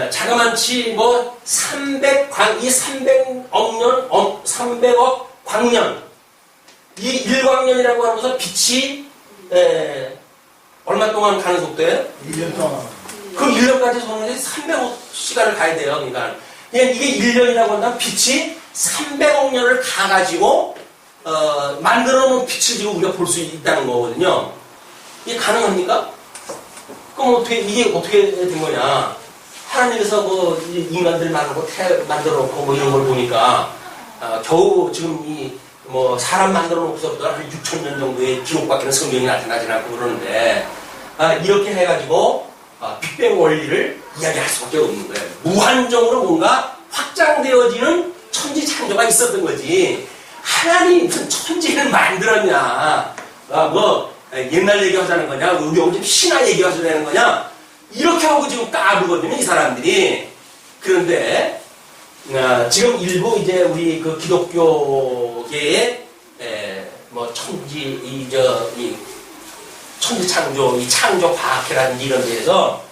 자그만치 뭐 300억 광년, 이 1광년이라고 하면서 빛이 얼마 동안 가는 속도예요?
1년 동안.
그럼 1년까지 소는데 300억 시간을 가야 돼요. 그러니까 이게 1년이라고 한다면 빛이 300억 년을 가가지고 만들어 놓은 빛을 지금 우리가 볼 수 있다는 거거든요. 이게 가능합니까? 그럼 이게 어떻게 된 거냐? 하나님께서 뭐 인간들 만들어 놓고 뭐 이런 걸 보니까 겨우 지금 뭐 사람 만들어 놓고서부터 한 6,000년 정도의 기록밖에는 성경이 나타나지 않고 그러는데 이렇게 해가지고 빅뱅 원리를 이야기할 수밖에 없는 거예요. 무한정으로 뭔가 확장되어지는 천지 창조가 있었던 거지. 하나님이 무슨 천지를 만들었냐? 뭐 옛날 얘기하자는 거냐? 우리 요즘 신화 얘기하자는 거냐? 이렇게 하고 지금 까부거든요, 이 사람들이. 그런데 지금 일부 이제 우리 그 기독교계의 뭐 천지 천지 창조, 이 창조 과학회라든지 이런 데에서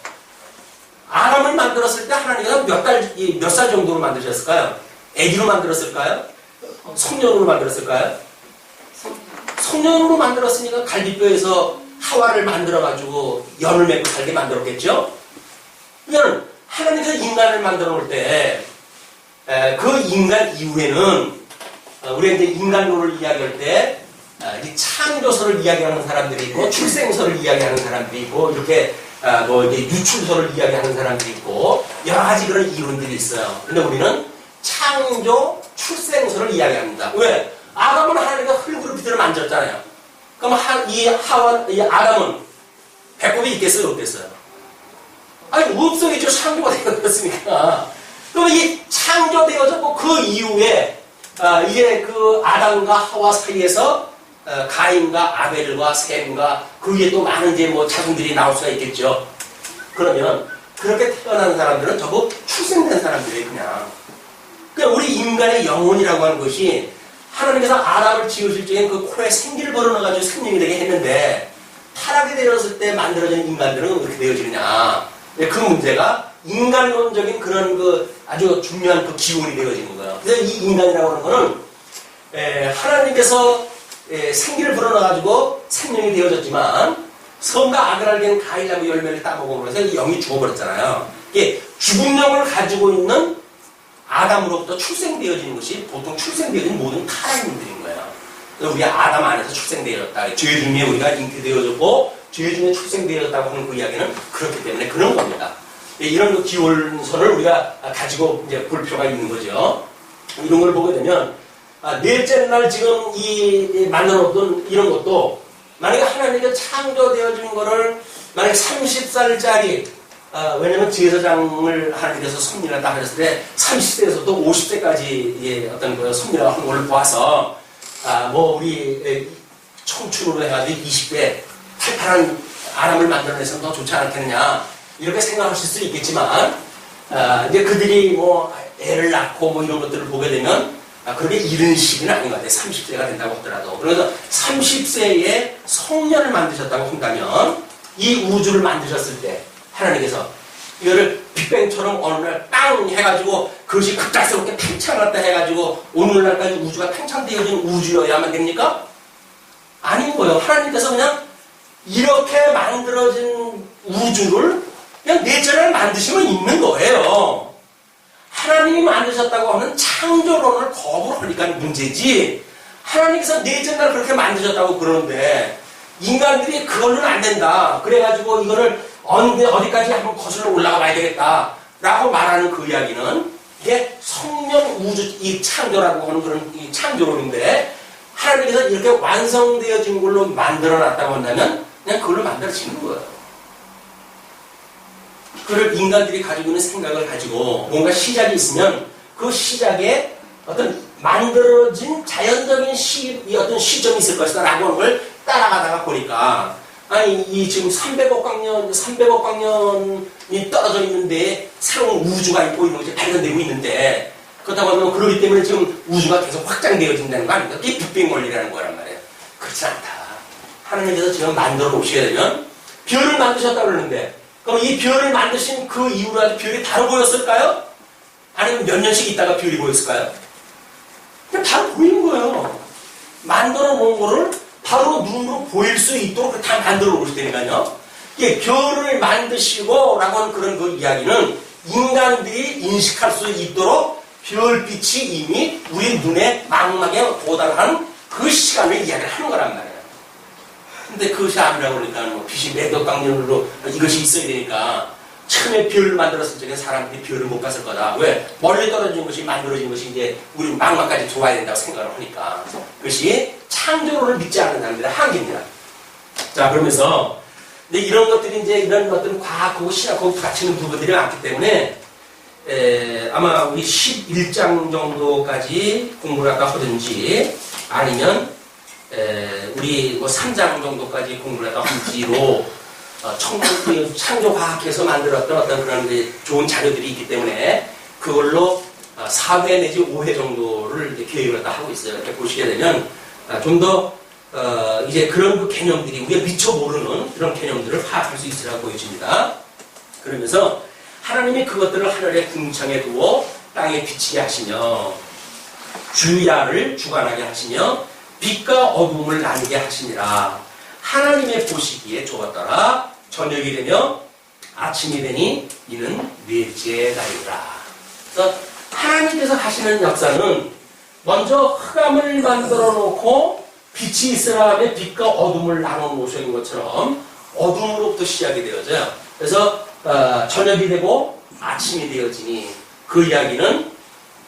아담을 만들었을 때 하나님께서 몇 살 정도로 만드셨을까요? 아기로 만들었을까요? 성년으로 만들었을까요? 성년으로 만들었으니까 갈비뼈에서 하와를 만들어가지고 연을 맺고 살게 만들었겠죠? 그러니까 하나님께서 인간을 만들어 놓을 때 그 인간 이후에는 우리가 이제 인간론을 이야기할 때 이 창조설을 이야기하는 사람들이 있고 출생설을 이야기하는 사람들이 있고 이렇게 뭐 이제 유출설을 이야기하는 사람들이 있고 여러 가지 그런 이론들이 있어요. 근데 우리는 창조 출생설을 이야기합니다. 왜? 아담은 하나님과 흙으로 빛을 만졌잖아요. 그럼 이 아담은 배꼽이 있겠어요? 없겠어요? 아니, 없어겠죠. 창조가 되었으니까. 그럼 이 창조되어졌고 그 이후에 이게 그 아담과 하와 사이에서 가인과 아벨과 셈과 그 위에 또 많은 이제 뭐 자손들이 나올 수가 있겠죠. 그러면 그렇게 태어난 사람들은 전부 출생된 사람들이에요, 그냥. 그러니까 우리 인간의 영혼이라고 하는 것이 하나님께서 아담을 지으실 적엔 그 코에 생기를 걸어넣어가지고 생명이 되게 했는데 타락이 되었을 때 만들어진 인간들은 어떻게 되어지느냐. 그 문제가 인간론적인 그런 그 아주 중요한 그 기원이 되어지는 거예요. 그래서 이 인간이라고 하는 거는 하나님께서 생기를 불어넣어가지고 생명이 되어졌지만 섬과 악을 알게 된 가인나무 열매를 따먹음으로 해서 영이 죽어버렸잖아요. 이게 죽은 영을 가지고 있는 아담으로부터 출생되어지는 것이 보통 출생되어진 모든 타락인들인 거예요. 우리 아담 안에서 출생되어졌다. 죄 중에 우리가 잉태되어졌고 죄 중에 출생되어졌다고 하는 그 이야기는 그렇기 때문에 그런 겁니다. 이런 기원선을 우리가 가지고 이제 볼 필요가 있는 거죠. 이런 걸 보게 되면 넷째 날 지금 이 만들어놓던 이런 것도 만약에 하나님께 창조되어진 거를 만약에 30살짜리 왜냐면 제사장을 하나님께서 섭리하다 하셨을 때 30세에서도 50세까지 어떤 그 섭리를 하는 걸 보아서 뭐 우리 청춘으로 해가지고 20대 팔팔한 아람을 만들어내서는 더 좋지 않겠느냐 이렇게 생각하실 수 있겠지만 이제 그들이 뭐 애를 낳고 뭐 이런 것들을 보게 되면 그렇게 이른 시기는 아닌 것 같아요. 30세가 된다고 하더라도. 그래서 30세에 성년을 만드셨다고 한다면 이 우주를 만드셨을 때 하나님께서 이거를 빅뱅처럼 어느 날 빵 해가지고 그것이 급작스럽게 팽창했다 해가지고 오늘날까지 우주가 팽창되어진 우주여야만 됩니까? 아닌 거예요. 하나님께서 그냥 이렇게 만들어진 우주를 그냥 넷째 날 만드시면 있는 거예요. 하나님이 만드셨다고 하는 창조론을 거부를 하니까 문제지 하나님께서 넷째 날 그렇게 만드셨다고 그러는데 인간들이 그걸로는 안 된다. 그래가지고 이거를 어디까지 한번 거슬러 올라가 봐야 되겠다. 라고 말하는 그 이야기는 이게 성령 우주, 이 창조라고 하는 그런 이 창조론인데 하나님께서 이렇게 완성되어진 걸로 만들어 놨다고 한다면 그냥 그걸로 만들어지는 거예요. 그걸 인간들이 가지고 있는 생각을 가지고 뭔가 시작이 있으면 그 시작에 어떤 만들어진 자연적인 어떤 시점이 있을 것이다 라고 하는 걸 따라가다가 보니까 아니 이 지금 300억 광년이 떨어져 있는데 새로운 우주가 있고 이런 것이 발견되고 있는데 그렇다고 하면 그러기 때문에 지금 우주가 계속 확장되어진다는 거 아닙니까? 그게 빅뱅 원리라는 거란 말이에요. 그렇지 않다. 하나님께서 지금 만들어 놓으셔야 되면 별을 만드셨다고 그러는데 그럼 이 별을 만드신 그 이후로 별이 바로 보였을까요? 아니면 몇 년씩 있다가 별이 보였을까요? 그냥 바로 보이는 거예요. 만들어 놓은 거를 바로 눈으로 보일 수 있도록 다 만들어 놓으시다니까요. 이게 별을 만드시고 라고 하는 그런 그 이야기는 인간들이 인식할 수 있도록 별빛이 이미 우리 눈에 망막에 도달한 그 시간을 이야기를 하는 거란 말이에요. 근데 그것이 아니라고 그러니까 뭐 빛이 몇억 광년으로 이것이 있어야 되니까 처음에 별을 만들었을 적에 사람들이 별을 못 봤을 거다. 왜? 멀리 떨어진 것이 만들어진 것이 이제 우리 망막까지 들어와야 된다고 생각을 하니까 그것이 창조론을 믿지 않는 사람들의 한계입니다. 자 그러면서 근데 이런 것들이 이제 이런 것들은 과학하고 신학하고 같이는 부분들이 많기 때문에 아마 우리 11장 정도까지 공부를 아까 하든지 아니면 우리 뭐 3장 정도까지 공부를 하다 한지로 창조과학에서 만들었던 어떤 그런 좋은 자료들이 있기 때문에 그걸로 4회 내지 5회 정도를 이제 계획을 다 하고 있어요. 이렇게 보시게 되면 좀 더 이제 그런 그 개념들이 우리가 미처 모르는 그런 개념들을 파악할 수 있으라고 보여집니다. 그러면서 하나님이 그것들을 하늘의 궁창에 두어 땅에 비치게 하시며 주야를 주관하게 하시며 빛과 어둠을 나뉘게 하시니라. 하나님의 보시기에 좋았더라. 저녁이 되며 아침이 되니 이는 넷째 날이라. 그래서 하나님께서 하시는 역사는 먼저 흑암을 만들어 놓고 빛이 있으라 하면 빛과 어둠을 나눠 놓으신 것처럼 어둠으로부터 시작이 되어져요. 그래서 저녁이 되고 아침이 되어지니 그 이야기는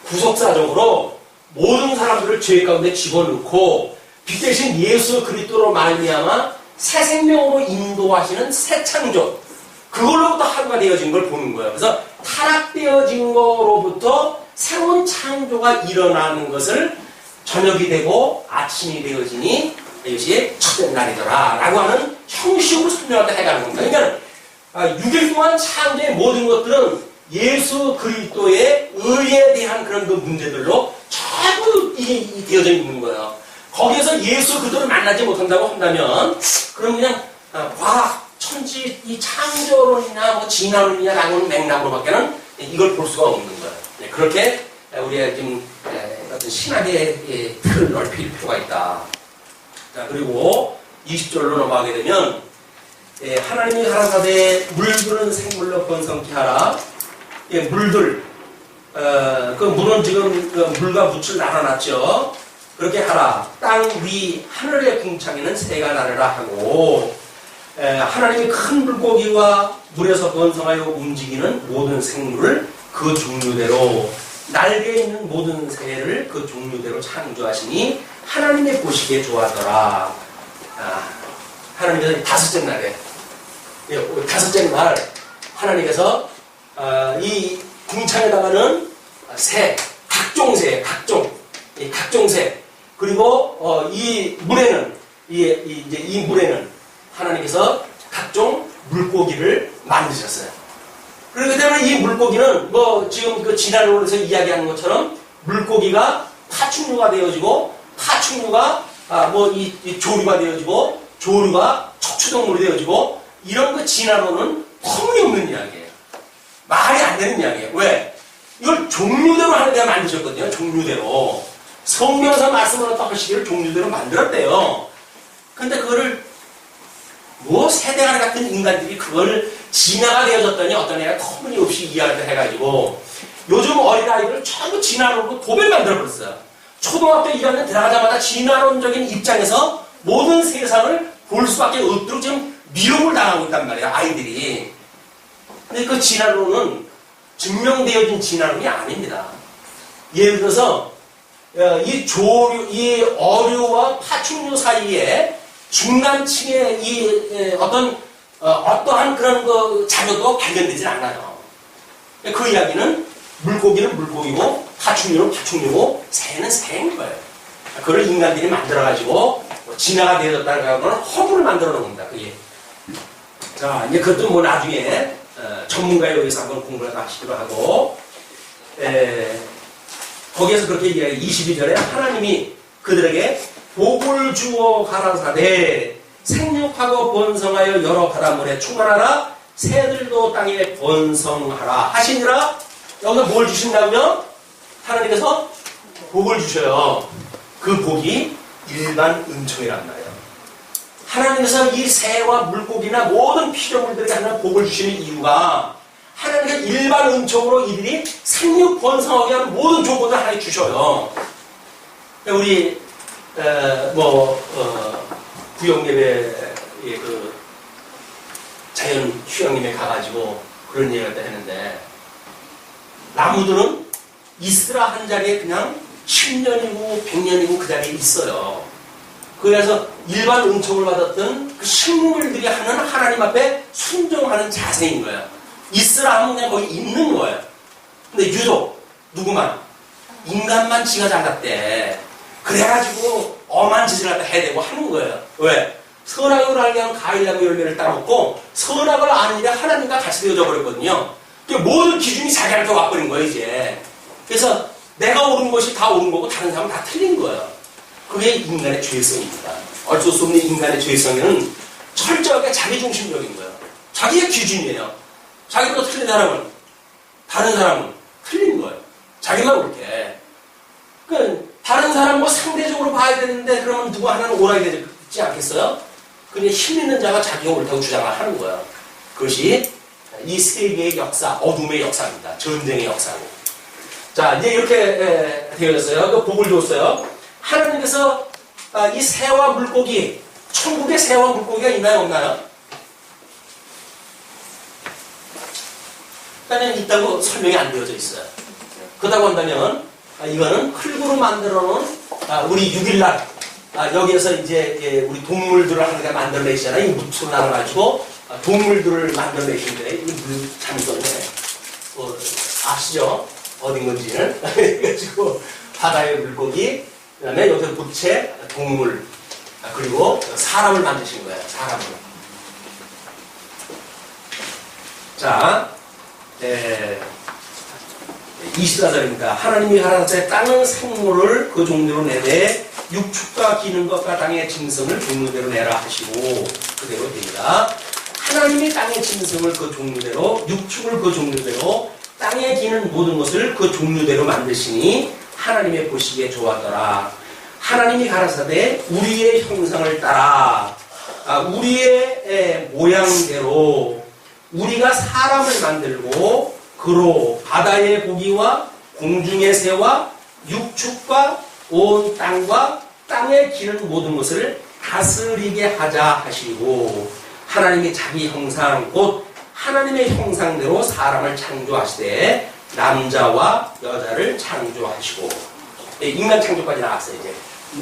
구속사적으로 모든 사람들을 죄 가운데 집어넣고 빛 대신 예수 그리스도로 말미암아 새 생명으로 인도하시는 새 창조 그걸로부터 하루가 되어진 걸 보는 거예요. 그래서 타락되어진 거로부터 새로운 창조가 일어나는 것을 저녁이 되고 아침이 되어지니 이것이 첫째 날이더라 라고 하는 형식으로 설명을 해가는 겁니다. 그러니까 6일 동안 창조의 모든 것들은 예수 그리스도의 의에 대한 그런 그 문제들로 전부 이게 되어져 있는 거예요. 거기에서 예수 그리스도를 만나지 못한다고 한다면 그럼 그냥 과학, 천지, 이 창조론이나 뭐 진화론이나 라고 하는 맥락으로밖에는 이걸 볼 수가 없는 거예요. 네, 그렇게 우리가 지금 어떤 신학의 틀을 넓힐 필요가 있다. 자, 그리고 20절로 넘어가게 되면 하나님이 가라사대 물들은 생물로 번성케 하라. 예, 물들, 그 물은 지금 그 물과 묻을 나눠놨죠. 그렇게 하라. 땅 위 하늘의 궁창에는 새가 나르라 하고, 하나님이 큰 물고기와 물에서 번성하여 움직이는 모든 생물을 그 종류대로, 날개에 있는 모든 새를 그 종류대로 창조하시니 하나님의 보시기에 좋아하더라. 하나님께서 다섯째 날에, 다섯째 날 하나님께서 이 궁창에다가는 새, 각종 새, 각종 새, 그리고 이 물에는 이 물에는 하나님께서 각종 물고기를 만드셨어요. 그렇기 때문에 이 물고기는 뭐 지금 그 진화론에서 이야기하는 것처럼 물고기가 파충류가 되어지고, 파충류가 이 조류가 되어지고, 조류가 척추동물이 되어지고, 이런 그 진화론은 터무니없는 이야기예요. 말이 안 되는 이야기예요. 왜? 이걸 종류대로 하나님께서 만드셨거든요. 종류대로. 성경에서 말씀을 하시기를 종류대로 만들었대요. 근데 그거를 세대가리 같은 인간들이 그걸 진화가 되어졌더니 어떤 애가 터무니없이 이야기를 해가지고 요즘 어린아이들을 전부 진화론으로 도배를 만들어버렸어요. 초등학교 1학년 들어가자마자 진화론적인 입장에서 모든 세상을 볼 수밖에 없도록 지금 미혹을 당하고 있단 말이에요. 아이들이. 근데 그 진화론은 증명되어진 진화론이 아닙니다. 예를 들어서 이 조류, 이 어류와 파충류 사이에 중간층의 이 어떠한 그런 그 자료도 발견되질 않아요. 그 이야기는 물고기는 물고기고 파충류는 파충류고 새는 새인 거예요. 그걸 인간들이 만들어가지고 진화가 되어졌다는 거는 허구를 만들어 놓은 겁니다. 그게. 자, 이제 그것도 뭐 나중에 전문가에 의해서 한번 공부를 하시기로 하고, 거기에서 그렇게 얘기해요. 22절에 하나님이 그들에게 복을 주어 가라사대 생육하고 번성하여 여러 바다물에 충만하라 새들도 땅에 번성하라 하시니라. 여기서 뭘 주신다고요? 하나님께서 복을 주셔요. 그 복이 일반 은총이란 말이에요. 하나님께서 이 새와 물고기나 모든 피조물들에게 하나님 복을 주시는 이유가 하나님께서 일반 은총으로 이들이 생육 번성하게 하는 모든 조건을 하나님 주셔요. 우리 구역예배의 그 자연 휴양림에 가가지고 그런 얘기를 했는데, 나무들은 있으라 한 자리에 그냥 10년이고 100년이고 그 자리에 있어요. 그래서 일반 은총을 받았던 그 식물들이 하는 하나님 앞에 순종하는 자세인 거예요. 있으라 하면 그냥 거기 있는 거예요. 근데 유독 누구만? 인간만 지가 잘났대. 그래가지고 엄한 짓을 갖다 해대고 하는 거예요. 왜? 선악을 알게 하면 과일나무 열매를 따먹고, 선악을 아는 일에 하나님과 같이 되어져 버렸거든요. 모든 기준이 자기한테 와버린 거예요, 이제. 그래서 내가 옳은 것이 다 옳은 거고 다른 사람은 다 틀린 거예요. 그게 인간의 죄성입니다. 어쩔 수 없는 인간의 죄성에는 철저하게 자기중심적인 거예요. 자기의 기준이에요. 자기보다 틀린 사람은, 다른 사람은 틀린 거예요. 자기만 옳게. 그러니까 다른 사람과 상대적으로 봐야 되는데 그러면 누구 하나는 옳아야 되지 않겠어요? 그냥 힘 있는 자가 자기가 옳다고 주장을 하는 거예요. 그것이 이 세계의 역사, 어둠의 역사입니다. 전쟁의 역사고. 자, 이제 이렇게 되어졌어요. 그 복을 줬어요. 하나님께서 이 새와 물고기, 천국에 새와 물고기가 있나요, 없나요? 일단은 있다고 설명이 안 되어져 있어요. 그렇다고 한다면 이거는 흙으로 만들어 놓은 우리 6일날 여기에서 이제 우리 동물들을 하나가 만들어내시잖아요. 이 무초를 나눠가지고 동물들을 만들어내시는데 이 물 잠깐만요. 아시죠? 어딘 건지는. 그래가지고 바다의 물고기, 그 다음에 여기서 부채, 동물, 그리고 사람을 만드신 거예요. 사람을. 자, 24절입니다. 하나님이 가라사대 땅은 생물을 그 종류로 내되 육축과 기는 것과 땅의 짐승을 종류대로 내라 하시고 그대로 됩니다. 하나님이 땅의 짐승을 그 종류대로, 육축을 그 종류대로, 땅에 기는 모든 것을 그 종류대로 만드시니 하나님의 보시기에 좋았더라. 하나님이 가라사대 우리의 형상을 따라 우리의 모양대로 우리가 사람을 만들고 그로 바다의 고기와 공중의 새와 육축과 온 땅과 땅에 기는 모든 것을 다스리게 하자 하시고 하나님이 자기 형상 곧 하나님의 형상대로 사람을 창조하시되 남자와 여자를 창조하시고 인간 창조까지 나왔어요. 이제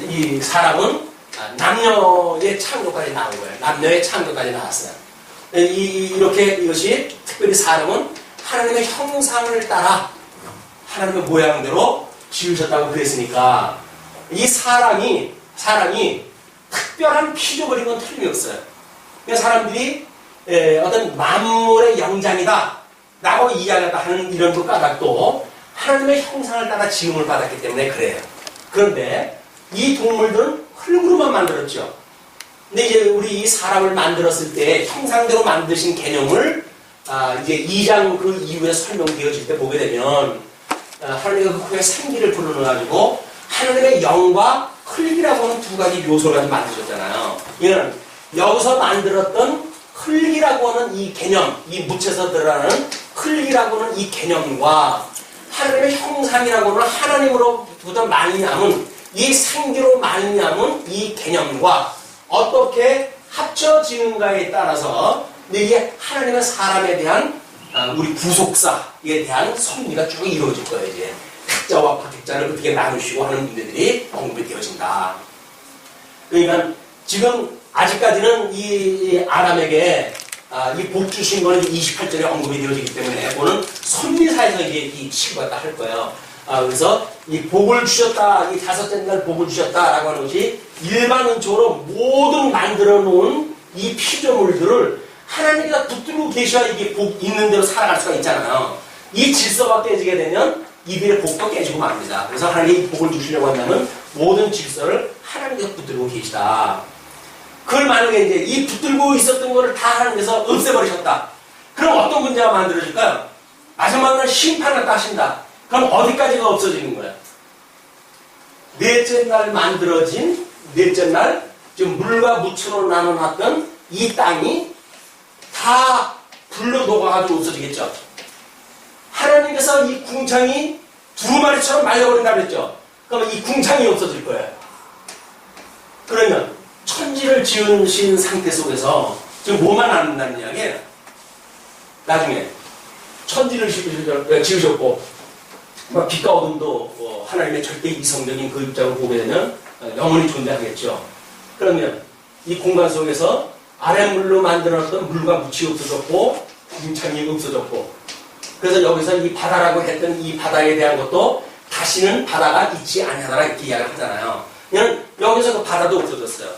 이 사람은 남녀의 창조까지 나온 거예요. 남녀의 창조까지 나왔어요. 이렇게 이것이 특별히 사람은 하나님의 형상을 따라 하나님의 모양대로 지으셨다고 그랬으니까 이 사람이 특별한 피조물인 건 틀림없어요. 그러니까 사람들이 어떤 만물의 영장이다 라고 이야기한다 하는 이런 그 까닭도 하나님의 형상을 따라 지음을 받았기 때문에 그래요. 그런데 이 동물들은 흙으로만 만들었죠. 근데 이제 우리 이 사람을 만들었을 때 형상대로 만드신 개념을 이제 2장 그 이후에 설명되어질 때 보게 되면 하나님의 그 코에 생기를 불어넣어가지고 하나님의 영과 흙이라고 하는 두 가지 요소를 가지고 만드셨잖아요. 이는 여기서 만들었던 흙이라고 하는 이 개념, 이 묻혀서 드러나는 흙이라고 하는 이 개념과 하나님의 형상이라고 하는 하나님으로부터 말미암은 이 생기로 말미암은 이 개념과 어떻게 합쳐지는가에 따라서 이게 하나님의 사람에 대한 우리 부속사에 대한 섭리가 쭉 이루어질 거예요. 이제 택자와 파택자를 어떻게 나누시고 하는 문제들이 언급이 되어진다. 그러니까 지금 아직까지는 이 아람에게 이 복 주신 거는 28절에 언급이 되어지기 때문에 그거는 섭리사에서 이제 이 치부가 할 거예요. 그래서 이 복을 주셨다, 이 다섯째 날 복을 주셨다라고 하는 것이 일반 은총으로 모든 만들어 놓은 이 피조물들을 하나님께서 붙들고 계셔야 이게 복 있는 대로 살아갈 수가 있잖아요. 이 질서가 깨지게 되면 이들의 복도 깨지고 맙니다. 그래서 하나님이 복을 주시려고 한다면 모든 질서를 하나님께서 붙들고 계시다. 그걸 만약에 이제 이 붙들고 있었던 거를 다 하나님께서 없애버리셨다. 그럼 어떤 문제가 만들어질까요? 마지막 날 심판을 따신다. 그럼 어디까지가 없어지는 거야? 넷째 날 만들어진, 넷째 날 지금 물과 무추로 나눠놨던 이 땅이 다 불로 녹아가지고 없어지겠죠. 하나님께서 이 궁창이 두루마리처럼 말려버린다 그랬죠. 그러면 이 궁창이 없어질 거예요. 그러면 천지를 지으신 상태 속에서 지금 뭐만 남는다는 이야기예요. 나중에 천지를 지으셨고 빛과 어둠도 하나님의 절대 이성적인 그 입장을 보게 되면 영원히 존재하겠죠. 그러면 이 공간 속에서 아랫물로 만들어놨던 물과 묻이 없어졌고 궁창이 없어졌고 그래서 여기서 이 바다라고 했던 이 바다에 대한 것도 다시는 바다가 있지 아니하더라 이렇게 이야기를 하잖아요. 그냥 여기서 그 바다도 없어졌어요.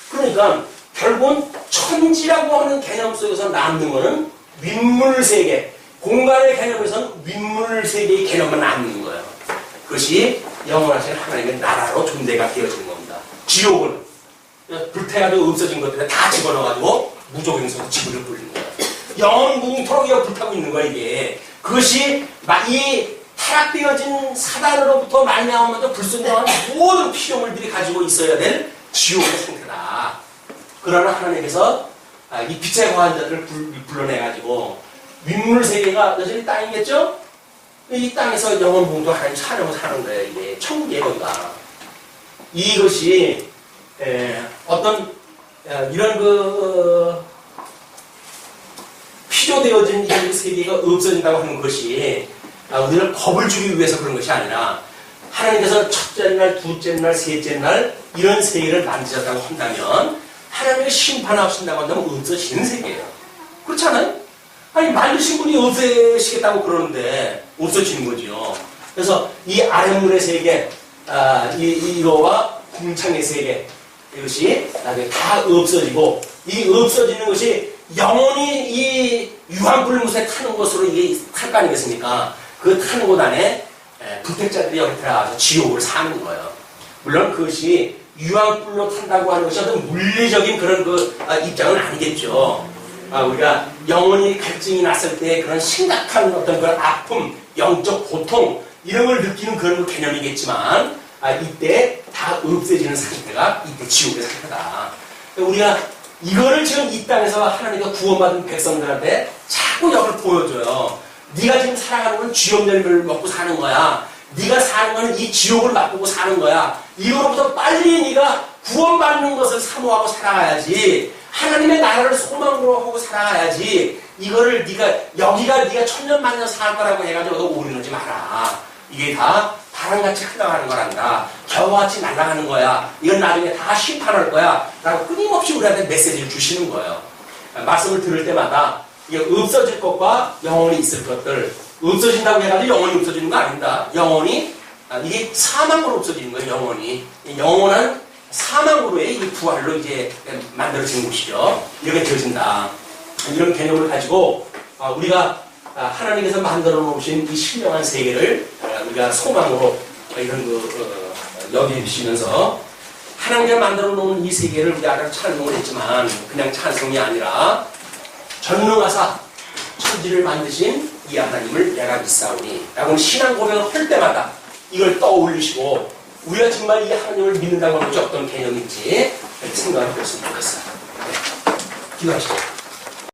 그러니까 결국은 천지라고 하는 개념 속에서 남는 거는 윗물세계, 공간의 개념에서는 윗물세계의 개념만 남는 거예요. 그것이 영원하신 하나님의 나라로 존재가 되어지는 겁니다. 지옥은 불태가지고 없어진 것들을 다 집어넣어가지고 무적행성으로 지구를 불리는 거예요. 영원무궁토록 이어 불타고 있는 거야 이게. 그것이 이 타락되어진 사단으로부터 말미암아서 불순종한 모든 피조물들이 가지고 있어야 될 지옥의 상태다. 그러나 하나님께서 이 빛의 거한 자들을 불러내가지고 윗물세계가 여전히 땅이겠죠? 이 땅에서 영원무궁토록 하나님 사령을 사는 거예요. 이게 천국의 거다. 이것이 어떤 이런 피조되어진 이 세계가 없어진다고 하는 것이 우리를 겁을 주기 위해서 그런 것이 아니라 하나님께서 첫째 날, 둘째 날, 셋째 날 이런 세계를 만드셨다고 한다면 하나님의 심판하신다고 한다면 없어지는 세계예요. 그렇잖아요? 아니 만드신 분이 없애시겠다고 그러는데 없어지는 거죠. 그래서 이 아랫물의 세계, 이거와 궁창의 세계 이것이 나중에 다 없어지고 이 없어지는 것이 영원히 이 유한불무에 타는 것으로 이게 탈 거 아니겠습니까? 그 타는 곳 안에 불택자들이 여기 들어가서 지옥을 사는 거예요. 물론 그것이 유한불로 탄다고 하는 것이 어떤 물리적인 그런 입장은 아니겠죠. 우리가 영원히 갈증이 났을 때 그런 심각한 어떤 그런 아픔, 영적 고통 이런 걸 느끼는 그런 개념이겠지만 이때 다 없어지는 상태가 이때 지옥의 상태다. 우리가 이거를 지금 이 땅에서 하나님과 구원받은 백성들한테 자꾸 역을 보여줘요. 네가 지금 살아가는 건 쥐욕 열매를 먹고 사는 거야. 네가 사는 건 이 지옥을 맛보고 사는 거야. 이거로부터 빨리 네가 구원받는 것을 사모하고 살아가야지. 하나님의 나라를 소망으로 하고 살아가야지. 이거를 여기가 네가 천년만년 살 거라고 해가지고 너 올인하지 마라. 이게 다 바람같이 흘러가는 거란다. 겨우같이 날아가는 거야. 이건 나중에 다 심판할 거야. 라고 끊임없이 우리한테 메시지를 주시는 거예요. 말씀을 들을 때마다 이게 없어질 것과 영원히 있을 것들, 없어진다고 해가지고 영원히 없어지는 거 아닙니다. 영원히, 이게 사망으로 없어지는 거예요, 영원히. 영원한 사망으로의 이 부활로 이제 만들어진 곳이죠. 이렇게 되어진다. 이런 개념을 가지고 우리가 하나님께서 만들어 놓으신 이 신령한 세계를 우리가 소망으로 이런 여겨주시면서 하나님께서 만들어 놓은 이 세계를 우리가 아까 찬송을 했지만 그냥 찬송이 아니라 전능하사 천지를 만드신 이 하나님을 내가 믿사오니 라고 신앙 고백을 할 때마다 이걸 떠올리시고 우리가 정말 이 하나님을 믿는다고 하는 게 어떤 개념인지 생각해 보았으면 좋겠어요. 네. 기도하시죠.